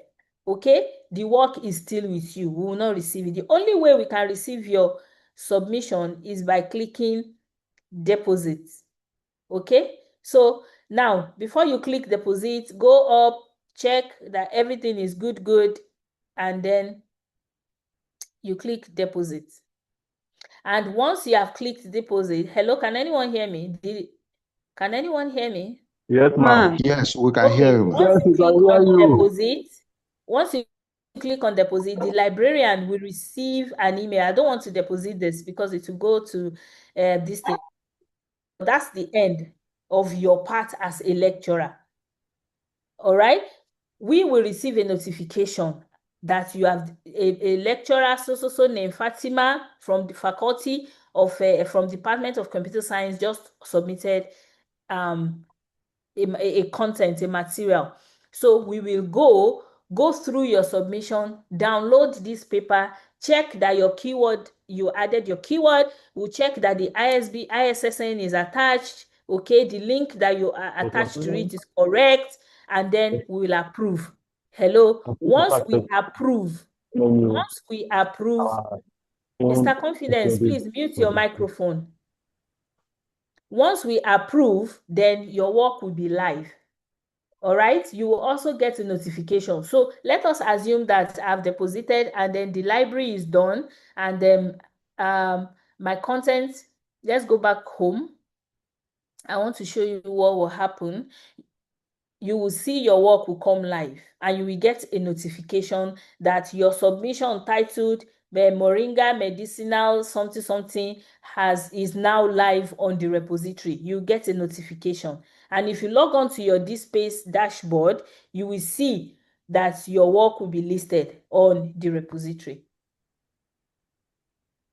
Okay, the work is still with you. We will not receive it. The only way we can receive your submission is by clicking deposit. Okay, so now before you click deposit, go up, check that everything is good, and then you click deposit. And once you have clicked deposit, hello, can anyone hear me? Can anyone hear me? Yes, ma'am. Yes, we can hear you, ma'am. Once you Yes, we click can hear on you. deposit, once you click on deposit, the librarian will receive an email. I don't want to deposit this because it will go to this thing. That's the end of your part as a lecturer. All right, we will receive a notification that you have a lecturer so named Fatima from the faculty of from Department of Computer Science just submitted a content, a material. So we will go through your submission, download this paper, check that your keyword, you added your keyword, we'll check that the ISSN is attached, okay, the link that you are attached to it is correct, and then we will approve. Hello, once we approve, Mr. Confidence, please mute your microphone. Once we approve, then your work will be live. All right, you will also get a notification. So let us assume that I've deposited and then the library is done, and then my content, let's go back home. I want to show you what will happen. You will see your work will come live, and you will get a notification that your submission titled Moringa medicinal something is now live on the repository. You get a notification. And if you log on to your DSpace dashboard, you will see that your work will be listed on the repository.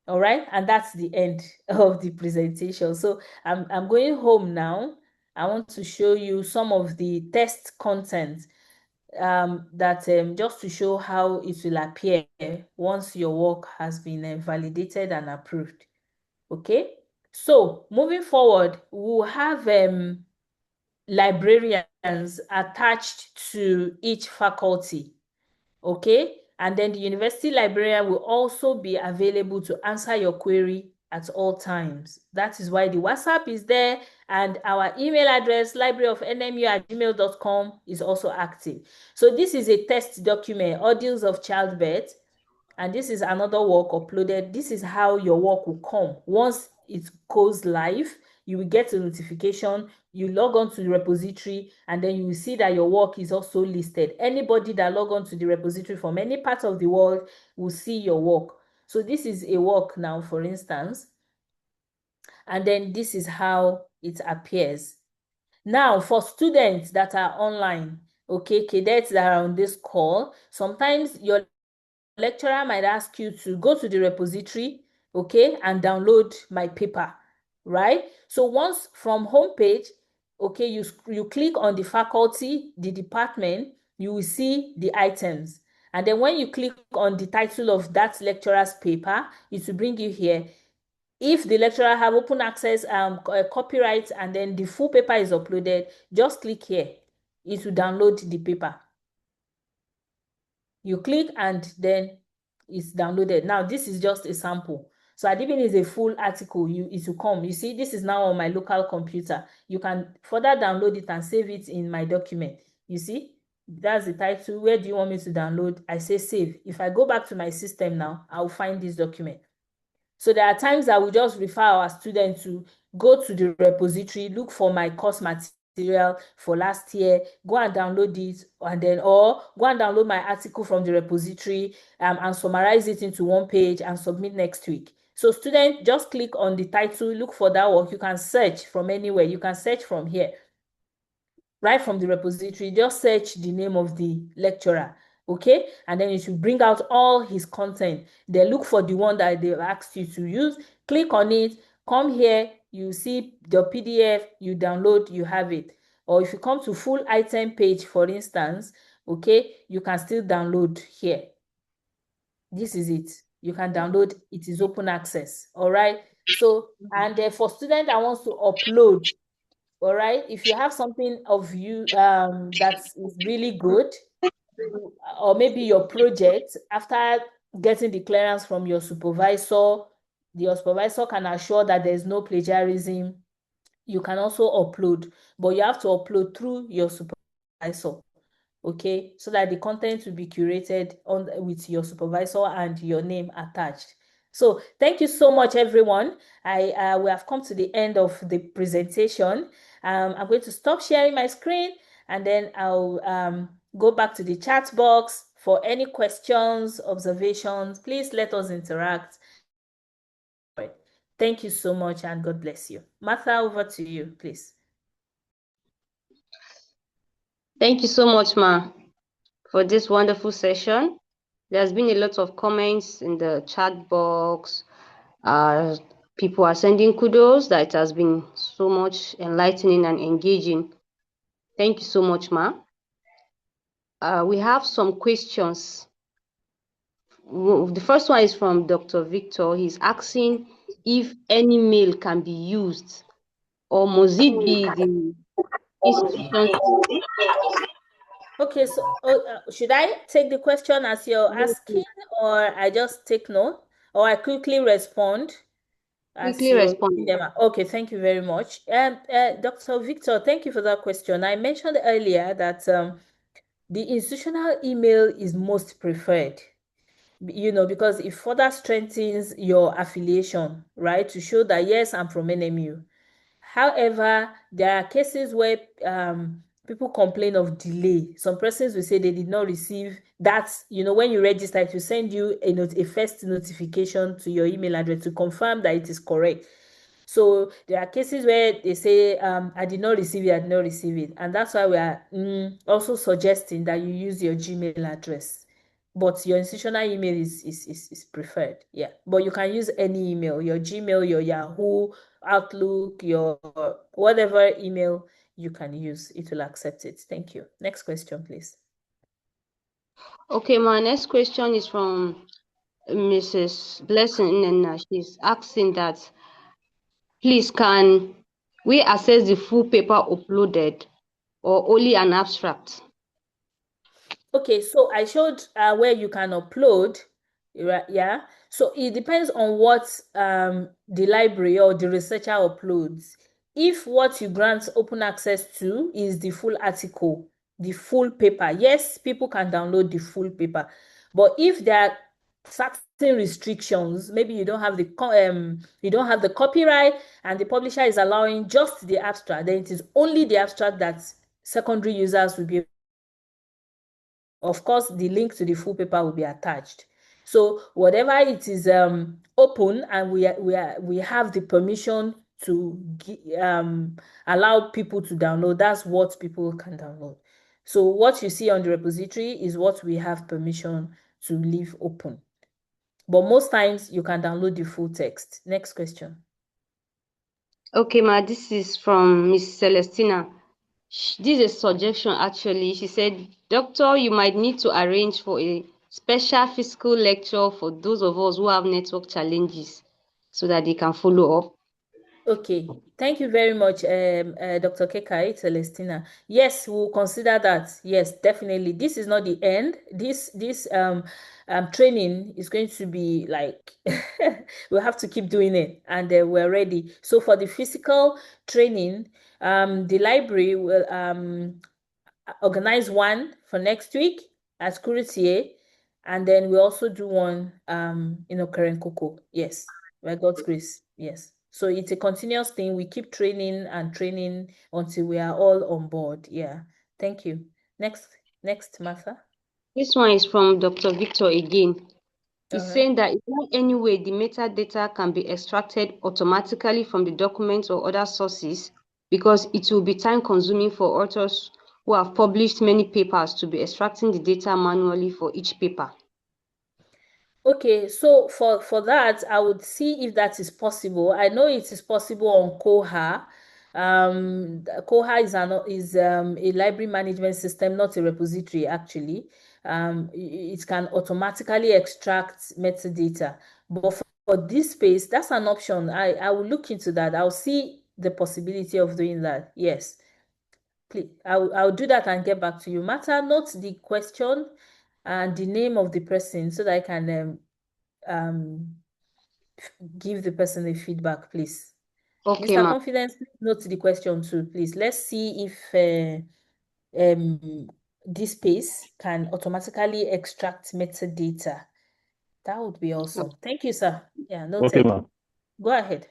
All right, and that's the end of the presentation. So I'm going home now. I want to show you some of the test content just to show how it will appear once your work has been validated and approved. Okay, so moving forward, we'll have librarians attached to each faculty. Okay, and then the university librarian will also be available to answer your query at all times. That is why the WhatsApp is there, and our email address, libraryofnmu@gmail.com, is also active. So this is a test document, Ordeals of Childbirth, and this is another work uploaded. This is how your work will come. Once it goes live, you will get a notification. You log on to the repository, and then you will see that your work is also listed. Anybody that log on to the repository from any part of the world will see your work. So this is a work now, for instance, and then this is how it appears. Now, for students that are online, okay, cadets that are on this call, sometimes your lecturer might ask you to go to the repository, okay, and download my paper, right? So once from homepage, okay, you click on the faculty, the department, you will see the items. And then when you click on the title of that lecturer's paper, it will bring you here. If the lecturer have open access copyright, and then the full paper is uploaded, just click here. It will download the paper. You click and then it's downloaded. Now this is just a sample. So Adibin is a full article. It will come. You see, this is now on my local computer. You can further download it and save it in my document. You see, that's the title. Where do you want me to download? I say save. If I go back to my system now, I'll find this document. So there are times I will just refer our students to go to the repository, look for my course material for last year, go and download it, and then or go and download my article from the repository and summarize it into one page and submit next week. So students, just click on the title, look for that work. You can search from anywhere. You can search from here, right from the repository. Just search the name of the lecturer, okay, and then it should bring out all his content. Then look for the one that they've asked you to use, click on it, come here, you see the PDF, you download, you have it. Or if you come to full item page, for instance, okay, you can still download here. This is it. You can download. It is open access. All right. So, and for student that wants to upload, all right, if you have something of you that's really good, or maybe your project, after getting the clearance from your supervisor can assure that there's no plagiarism, you can also upload, but you have to upload through your supervisor, okay, so that the content will be curated with your supervisor and your name attached. So thank you so much, everyone. We have come to the end of the presentation. I'm going to stop sharing my screen, and then I'll go back to the chat box for any questions, observations. Please let us interact. Thank you so much, and God bless you. Martha, over to you, please. Thank you so much, Ma, for this wonderful session. There's been a lot of comments in the chat box. People are sending kudos that it has been so much enlightening and engaging. Thank you so much, Ma. We have some questions. The first one is from Dr. Victor. He's asking if any mail can be used, or must it be the institution? Okay, so should I take the question as you're asking, or I just take note, or I quickly respond as Quickly you're respond. reading them out? Okay, thank you very much. Dr. Victor, thank you for that question. I mentioned earlier that the institutional email is most preferred, because it further strengthens your affiliation, right? To show that, yes, I'm from NMU. However, there are cases where people complain of delay. Some persons will say they did not receive that. When you register, it will send you a first notification to your email address to confirm that it is correct. So there are cases where they say, I did not receive it, I did not receive it. And that's why we are also suggesting that you use your Gmail address. But your institutional email is preferred. Yeah. But you can use any email, your Gmail, your Yahoo, Outlook, your whatever email you can use. It will accept it. Thank you. Next question, please. Okay, my next question is from Mrs. Blessing, and she's asking that, please, can we access the full paper uploaded or only an abstract? Okay, so I showed where you can upload, right? Yeah. So it depends on what the library or the researcher uploads. If what you grant open access to is the full article, the full paper, yes, people can download the full paper. But if there are certain restrictions, maybe you don't have the copyright and the publisher is allowing just the abstract, then it is only the abstract that secondary users will be. Of course, the link to the full paper will be attached. So whatever it is open, and we have the permission to allow people to download, that's what people can download. So what you see on the repository is what we have permission to leave open. But most times you can download the full text. Next question. Okay, ma, this is from Miss Celestina. This is a suggestion actually. She said, Doctor, you might need to arrange for a special physical lecture for those of us who have network challenges so that they can follow up. Okay, thank you very much, Dr. Kekai Celestina. Yes, we'll consider that. Yes, definitely. This is not the end. This training is going to be like we'll have to keep doing it, and we're ready. So for the physical training, the library will organize one for next week at Kuritie, and then we also do one in Okerenkoko. Yes, by God's grace. Yes. So it's a continuous thing. We keep training and training until we are all on board. Yeah. Thank you. Next, Martha. This one is from Dr. Victor again. He's All right. saying that is there any way the metadata can be extracted automatically from the documents or other sources, because it will be time consuming for authors who have published many papers to be extracting the data manually for each paper. Okay, so for that, I would see if that is possible. I know it is possible on Koha. Koha is a library management system, not a repository actually. It can automatically extract metadata. But for this space, that's an option. I will look into that. I'll see the possibility of doing that. Yes. Please, I'll do that and get back to you. Martha, note the question and the name of the person so that I can give the person a feedback, please. Okay, Mr. ma'am. Confidence, note the question too, please. Let's see if this space can automatically extract metadata. That would be awesome. Thank you, sir. Yeah, noted. Okay, ma'am. Go ahead.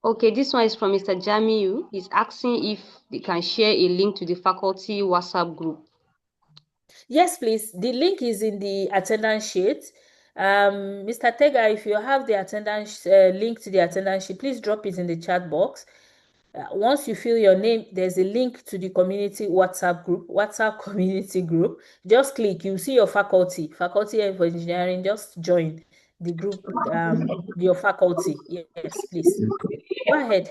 Okay, this one is from Mr. Jamiu. He's asking if they can share a link to the faculty WhatsApp group. Yes, please. The link is in the attendance sheet. Mr. Tega, if you have the attendance link to the attendance sheet, please drop it in the chat box. Once you fill your name, there's a link to the community WhatsApp community group. Just click, you see your faculty for engineering. Just join the group, your faculty. Yes, please. Go ahead.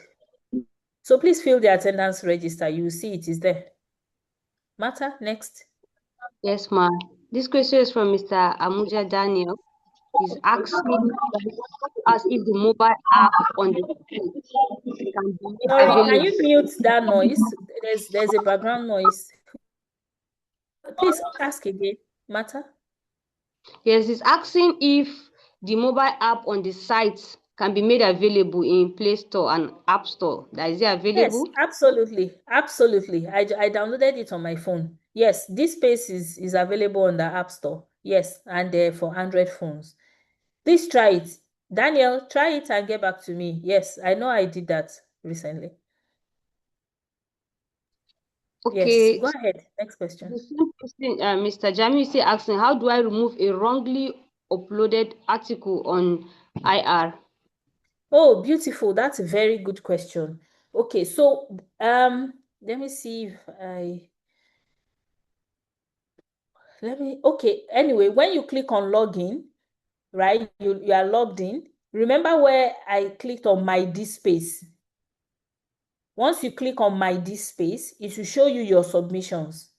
So please fill the attendance register. You will see it is there. Martha, next. Yes, ma'am. This question is from Mr. Amuja Daniel. He's asking us if the mobile app on the phone can be Sorry, can available. you mute that noise? There's a background noise. Please ask again, Martha. Yes, he's asking if the mobile app on the site can be made available in Play Store and App Store. Is it Yes, available? absolutely. Absolutely. I downloaded it on my phone. Yes, this space is available on the App Store. Yes, and for Android phones. Please try it. Daniel, try it and get back to me. Yes, I know I did that recently. Yes, Okay, go ahead. Next question. the same person, Mr. Jami is asking, how do I remove a wrongly uploaded article on IR? Oh, beautiful. That's a very good question. Okay, so let me see if okay, anyway, when you click on login, right, you are logged in. Remember where I clicked on my DSpace? Once you click on my DSpace, it will show you your submissions.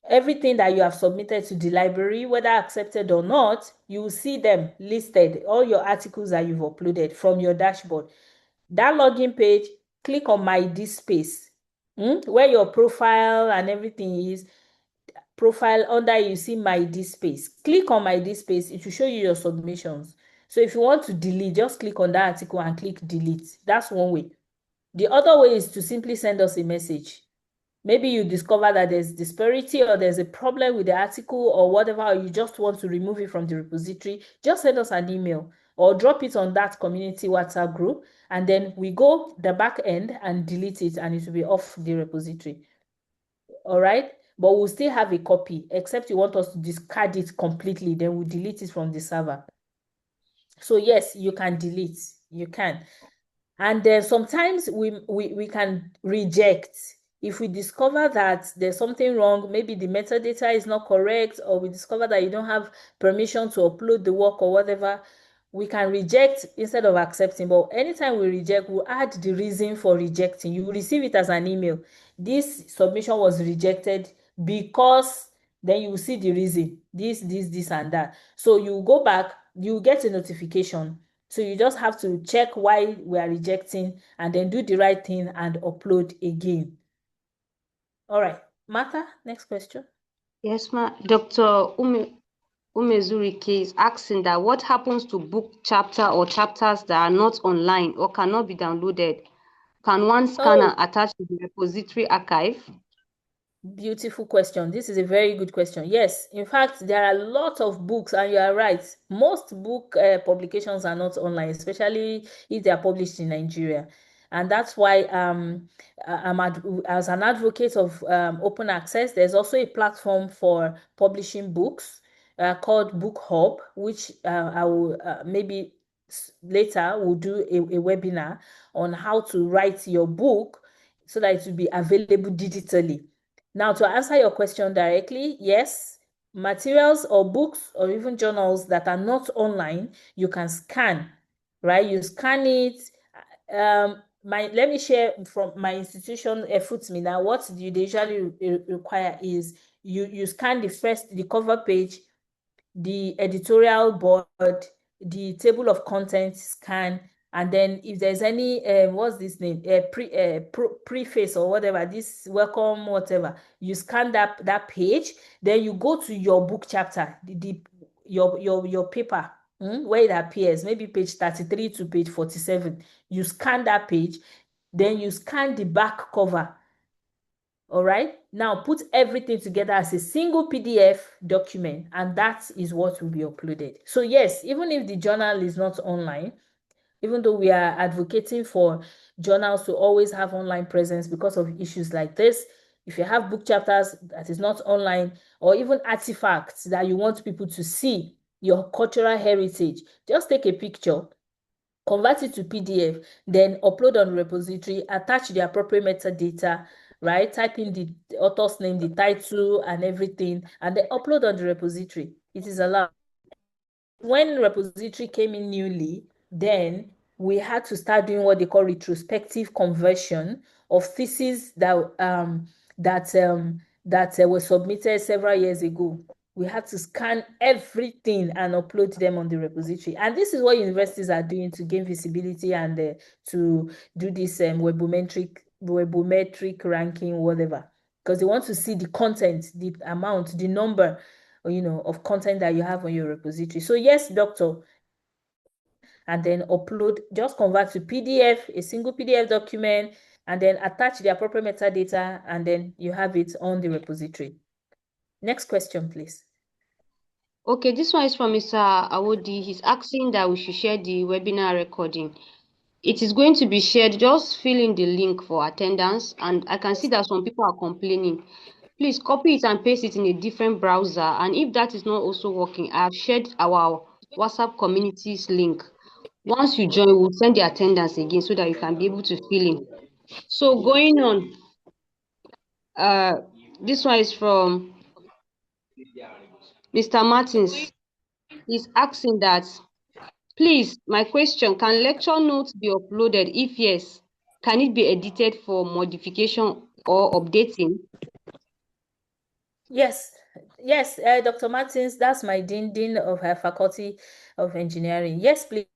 Everything that you have submitted to the library, whether accepted or not, you will see them listed, all your articles that you've uploaded from your dashboard. That login page, click on my DSpace, where your profile and everything is. Profile under, you see my DSpace. Click on my DSpace, it will show you your submissions. So if you want to delete, just click on that article and click delete. That's one way. The other way is to simply send us a message. Maybe you discover that there's disparity or there's a problem with the article or whatever, or you just want to remove it from the repository. Just send us an email or drop it on that community WhatsApp group, and then we go the back end and delete it, and it will be off the repository. All right, but we'll still have a copy, except you want us to discard it completely, then we'll delete it from the server. So yes, you can delete, you can. And then sometimes we can reject. If we discover that there's something wrong, maybe the metadata is not correct, or we discover that you don't have permission to upload the work or whatever, we can reject instead of accepting. But anytime we reject, we'll add the reason for rejecting. You will receive it as an email. This submission was rejected because, then you will see the reason, this, and that. So you go back, you get a notification. So you just have to check why we are rejecting and then do the right thing and upload again. All right, Martha, next question. Yes, ma. Dr. Umezurike is asking that what happens to book chapter or chapters that are not online or cannot be downloaded? Can one scan and attach to the repository archive? Beautiful question. This is a very good question. Yes, in fact, there are a lot of books, and you are right. Most book publications are not online, especially if they are published in Nigeria. And that's why as an advocate of open access, there's also a platform for publishing books called Book Hub, which I will maybe later will do a webinar on how to write your book so that it will be available digitally. Now, to answer your question directly, yes, materials or books or even journals that are not online, you can scan, right? You scan it. Let me share from my institution, FUTMI. Now, what they usually require is you scan the cover page, the editorial board, the table of contents scan, and then if there's any what's this name, preface or whatever, this welcome whatever, you scan that page. Then you go to your book chapter, your paper, where it appears, maybe page 33 to page 47. You scan that page, then you scan the back cover. All right, now put everything together as a single PDF document, and that is what will be uploaded. So yes, even if the journal is not online, even though we are advocating for journals to always have online presence because of issues like this, if you have book chapters that is not online, or even artifacts that you want people to see your cultural heritage, just take a picture, convert it to PDF, then upload on the repository, attach the appropriate metadata, right? Type in the author's name, the title, and everything, and then upload on the repository. It is allowed. When repository came in newly, then we had to start doing what they call retrospective conversion of theses that were submitted several years ago. We had to scan everything and upload them on the repository. And this is what universities are doing to gain visibility and to do this webometric ranking, whatever, because they want to see the content, the amount, the number, of content that you have on your repository. So yes, doctor, and then upload, just convert to PDF, a single PDF document, and then attach the appropriate metadata, and then you have it on the repository. Next question, please. Okay, this one is from Mr. Awodi. He's asking that we should share the webinar recording. It is going to be shared. Just fill in the link for attendance. And I can see that some people are complaining. Please copy it and paste it in a different browser. And if that is not also working, I have shared our WhatsApp communities link. Once you join, we'll send the attendance again so that you can be able to fill in. So going on, this one is from Mr. Martins. He's asking that, please, my question, can lecture notes be uploaded? If yes, can it be edited for modification or updating? Yes, yes, Dr. Martins, that's my dean of her Faculty of Engineering. Yes, please.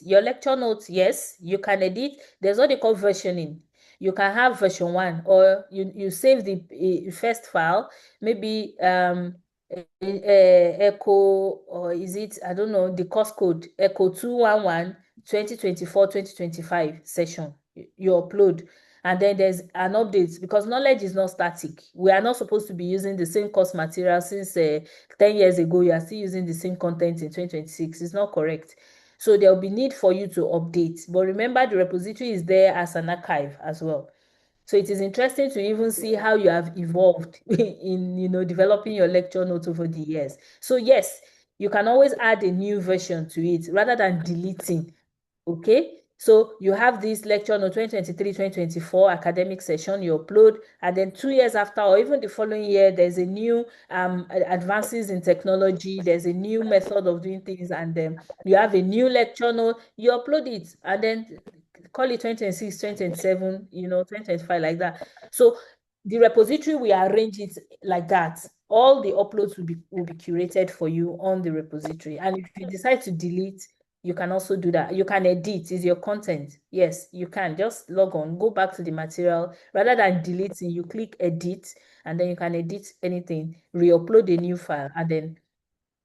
Your lecture notes, yes, you can edit. There's what they call versioning. You can have version 1, or you save the first file, maybe echo, or is it, I don't know, the course code, echo 211 2024 2025 session. You upload. And then there's an update, because knowledge is not static. We are not supposed to be using the same course material since 10 years ago. You are still using the same content in 2026. It's not correct. So there will be need for you to update. But remember, the repository is there as an archive as well. So it is interesting to even see how you have evolved in, developing your lecture notes over the years. So yes, you can always add a new version to it rather than deleting. Okay, so you have this lecture note 2023-2024 academic session, you upload, and then 2 years after, or even the following year, there's a new advances in technology, there's a new method of doing things, and then you have a new lecture note, you upload it, and then call it 2026, 2027, 2025, like that. So the repository, we arrange it like that. All the uploads will be curated for you on the repository. And if you decide to delete, you can also do that. You can edit, is your content. Yes, you can just log on, go back to the material. Rather than deleting, you click edit, and then you can edit anything, re-upload a new file, and then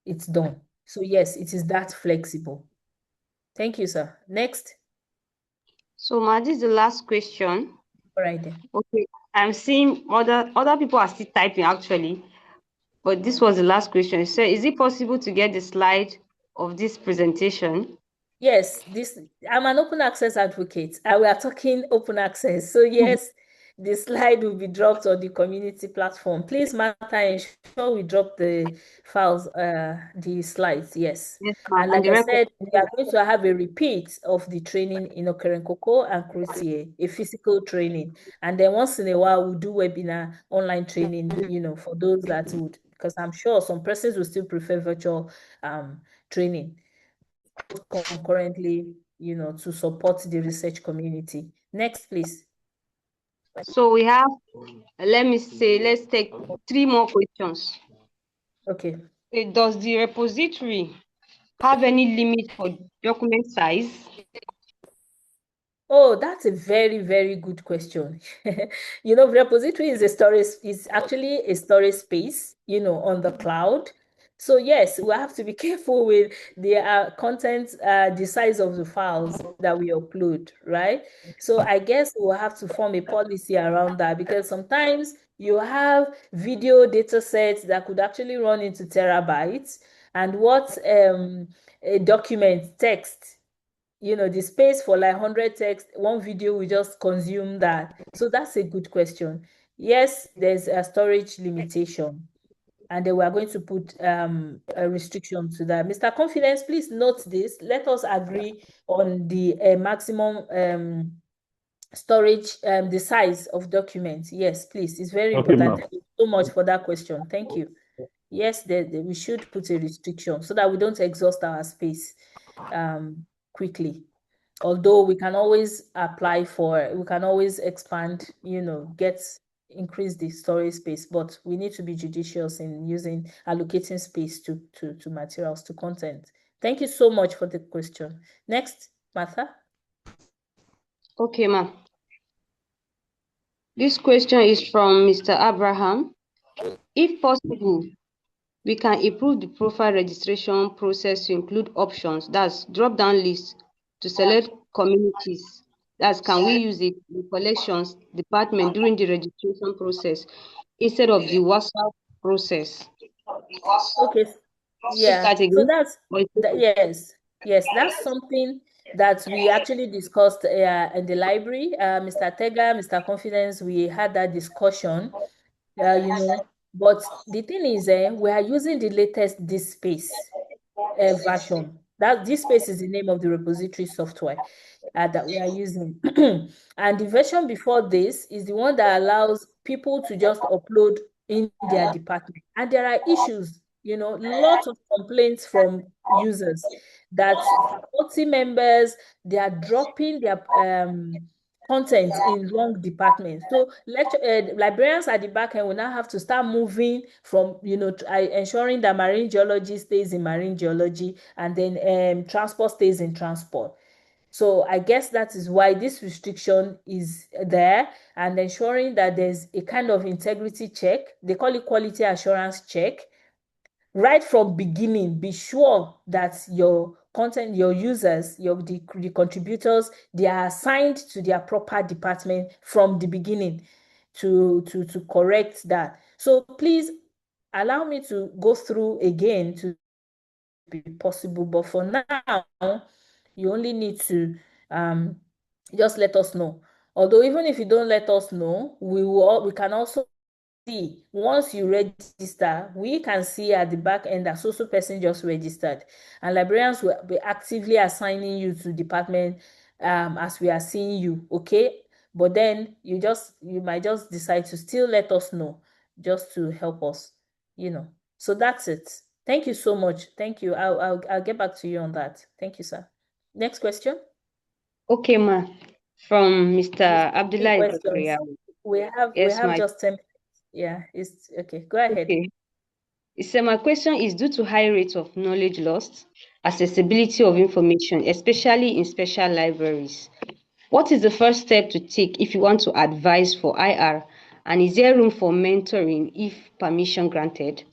it's done. So yes, it is that flexible. Thank you, sir. Next. So Ma, this is the last question. All right then. Okay, I'm seeing other people are still typing actually, but this was the last question. So is it possible to get the slide of this presentation? Yes, I'm an open access advocate, and we are talking open access. So yes, the slide will be dropped on the community platform. Please, Martha, ensure we drop the files, the slides. Yes. Yes, ma'am. And And like the I record. said, we are going to have a repeat of the training in Okerenkoko and Crucier, a physical training. And then once in a while, we'll do webinar online training, for those that would, because I'm sure some persons will still prefer virtual training, concurrently, to support the research community. Next, please. So we have, let's take 3 more questions. Okay. Does the repository have any limit for document size? Oh, that's a very, very good question. Repository is actually a storage space, on the cloud. So yes, we have to be careful with the content, the size of the files that we upload, right? So I guess we'll have to form a policy around that, because sometimes you have video data sets that could actually run into terabytes, and what a document text, the space for like 100 text, one video will just consume that. So that's a good question. Yes, there's a storage limitation, and then we are going to put a restriction to that. Mr. Confidence, please note this. Let us agree on the maximum storage, the size of documents. Yes, please. It's very important. Thank you so much for that question. Thank you. Yes, we should put a restriction so that we don't exhaust our space quickly. Although we can always we can always expand, increase the storage space, but we need to be judicious in allocating space to materials, to content. Thank you so much for the question. Next, Martha. Okay, ma'am. This question is from Mr. Abraham. If possible, we can improve the profile registration process to include options, that's drop-down lists to select communities. That's, can we use it in collections department during the registration process instead of the WhatsApp process? Okay. Yeah. So yes, that's something that we actually discussed in the library. Mr. Tega, Mr. Confidence, we had that discussion, but the thing is, we are using the latest DSpace version. That DSpace is the name of the repository software that we are using. And the version before this is the one that allows people to just upload in their department. And there are issues, lots of complaints from users that faculty members, they are dropping their content in wrong departments. So librarians at the back end will now have to start moving from, ensuring that marine geology stays in marine geology, and then transport stays in transport. So I guess that is why this restriction is there, and ensuring that there's a kind of integrity check. They call it quality assurance check. Right from beginning, be sure that your content, your users, the contributors, they are assigned to their proper department from the beginning to correct that. So please allow me to go through again to be possible. But for now, you only need to just let us know. Although even if you don't let us know, we can also see, once you register, we can see at the back end that so person just registered, and librarians will be actively assigning you to department as we are seeing you. Okay, but then you might just decide to still let us know, just to help us, so that's it. Thank you so much. Thank you. I'll get back to you on that. Thank you, sir. Next question. Okay, ma. From Mr. Abdullah Questions. Zakria. We have just 10 minutes. Yeah, it's okay. Go ahead. Okay. So my question is, due to high rates of knowledge lost, accessibility of information, especially in special libraries, what is the first step to take if you want to advise for IR? And is there room for mentoring if permission granted?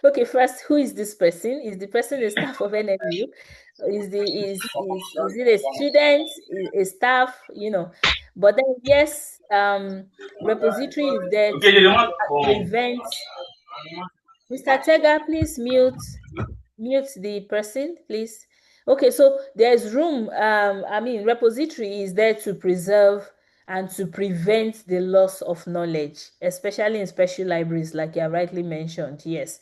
Okay, first, who is this person? Is the person a staff of NMU? Is it a student, a staff, But then yes, repository is there to prevent. Mr. Tega, please mute the person, please. Okay, so there's room. Repository is there to preserve and to prevent the loss of knowledge, especially in special libraries, like you rightly mentioned. Yes.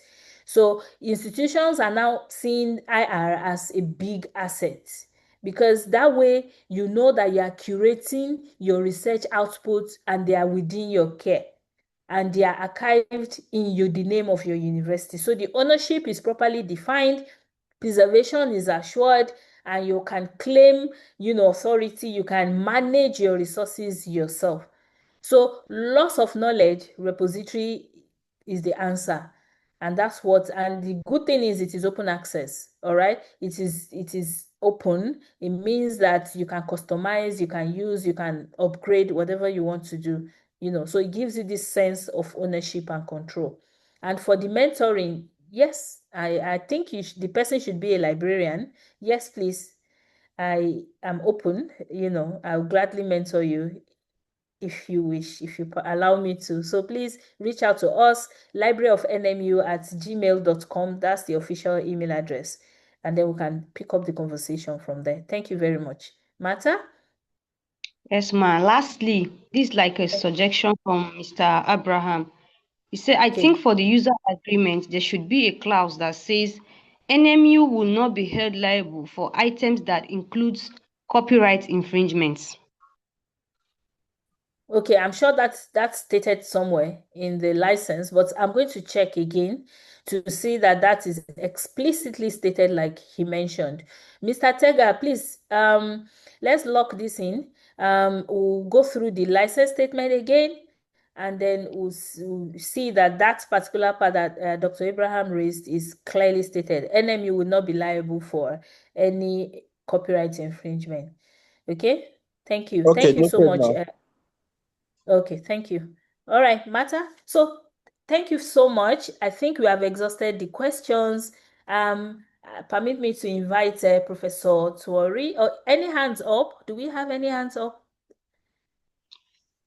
So institutions are now seeing IR as a big asset, because that way you know that you are curating your research output and they are within your care, and they are archived in the name of your university. So the ownership is properly defined, preservation is assured, and you can claim, authority. You can manage your resources yourself. So loss of knowledge, repository is the answer. And the good thing is it is open access. All right. It is open. It means that you can customize, you can use, you can upgrade whatever you want to do, so it gives you this sense of ownership and control. And for the mentoring, yes, I think the person should be a librarian. Yes, please. I am open, I'll gladly mentor you if you wish, if you allow me to. So please reach out to us, libraryofnmu@gmail.com. That's the official email address. And then we can pick up the conversation from there. Thank you very much. Martha? Yes, ma. Lastly, this is like a suggestion from Mr. Abraham. He said, I think for the user agreement, there should be a clause that says NMU will not be held liable for items that includes copyright infringements. Okay, I'm sure that's stated somewhere in the license, but I'm going to check again to see that is explicitly stated like he mentioned. Mr. Tega, please, let's lock this in. We'll go through the license statement again, and then we'll see that particular part that Dr. Abraham raised is clearly stated. NMU will not be liable for any copyright infringement. Okay, thank you. Okay, Thank you so much. now. Okay, thank you. All right, Martha. So thank you so much. I think we have exhausted the questions. Permit me to invite Professor Tuori. Any hands up? Do we have any hands up?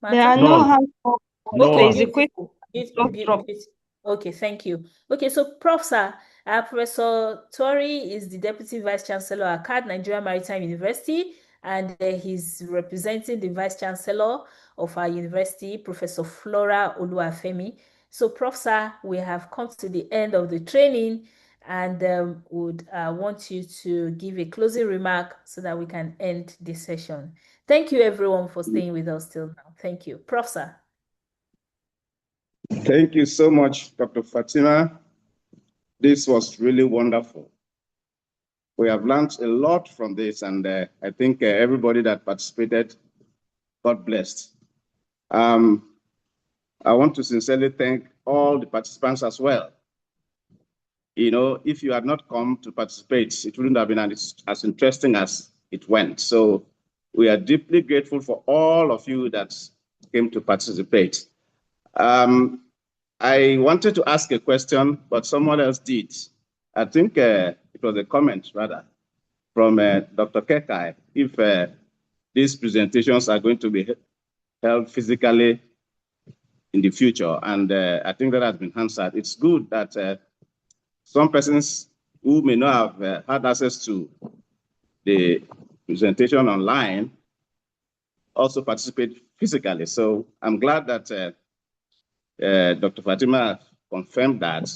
Martha? There are no hands up. No Okay, one. There's a question. beautiful. Okay, thank you. Okay, so Prof. Sir, Professor Tori is the Deputy Vice Chancellor at CAD Nigeria Maritime University, and he's representing the Vice Chancellor of our university, Professor Flora Oluwafemi. So, Prof. Sir, we have come to the end of the training, and would want you to give a closing remark so that we can end this session. Thank you, everyone, for staying with us till now. Thank you. Prof. Sir. Thank you so much, Dr. Fatima. This was really wonderful. We have learned a lot from this, and I think everybody that participated got blessed. I want to sincerely thank all the participants as well. You know, if you had not come to participate, it wouldn't have been as interesting as it went. So we are deeply grateful for all of you that came to participate. I wanted to ask a question, but someone else did. I think it was a comment, rather, from Dr. Kekai, if these presentations are going to be held physically in the future. And I think that has been answered. It's good that some persons who may not have had access to the presentation online also participate physically. So I'm glad that Dr. Fatima confirmed that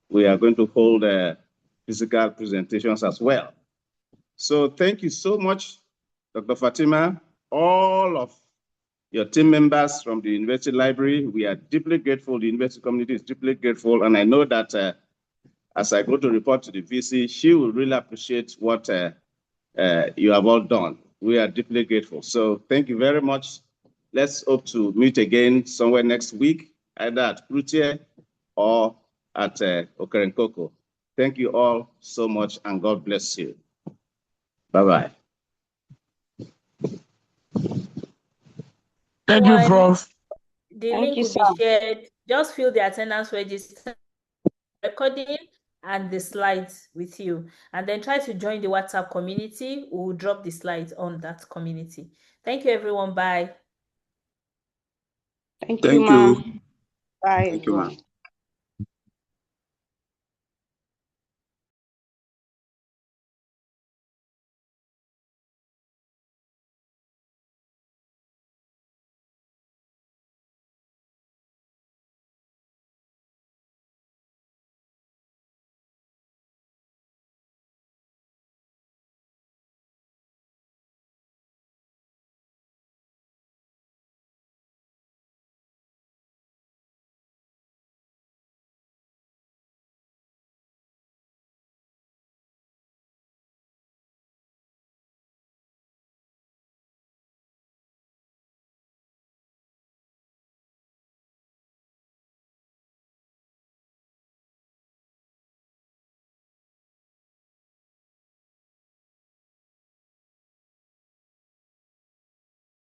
we are going to hold physical presentations as well. So thank you so much, Dr. Fatima, all of your team members from the University Library. We are deeply grateful. The university community is deeply grateful. And I know that as I go to report to the VC, she will really appreciate what you have all done. We are deeply grateful. So thank you very much. Let's hope to meet again somewhere next week, either at Cloutier or at Okerenkoko. Thank you all so much, and God bless you. Bye-bye. Thank you, Prof. The link will be shared. Just fill the attendance register, recording, and the slides with you. And then try to join the WhatsApp community. We'll drop the slides on that community. Thank you, everyone. Bye. Thank you, ma'am. Bye, Thank you, ma'am.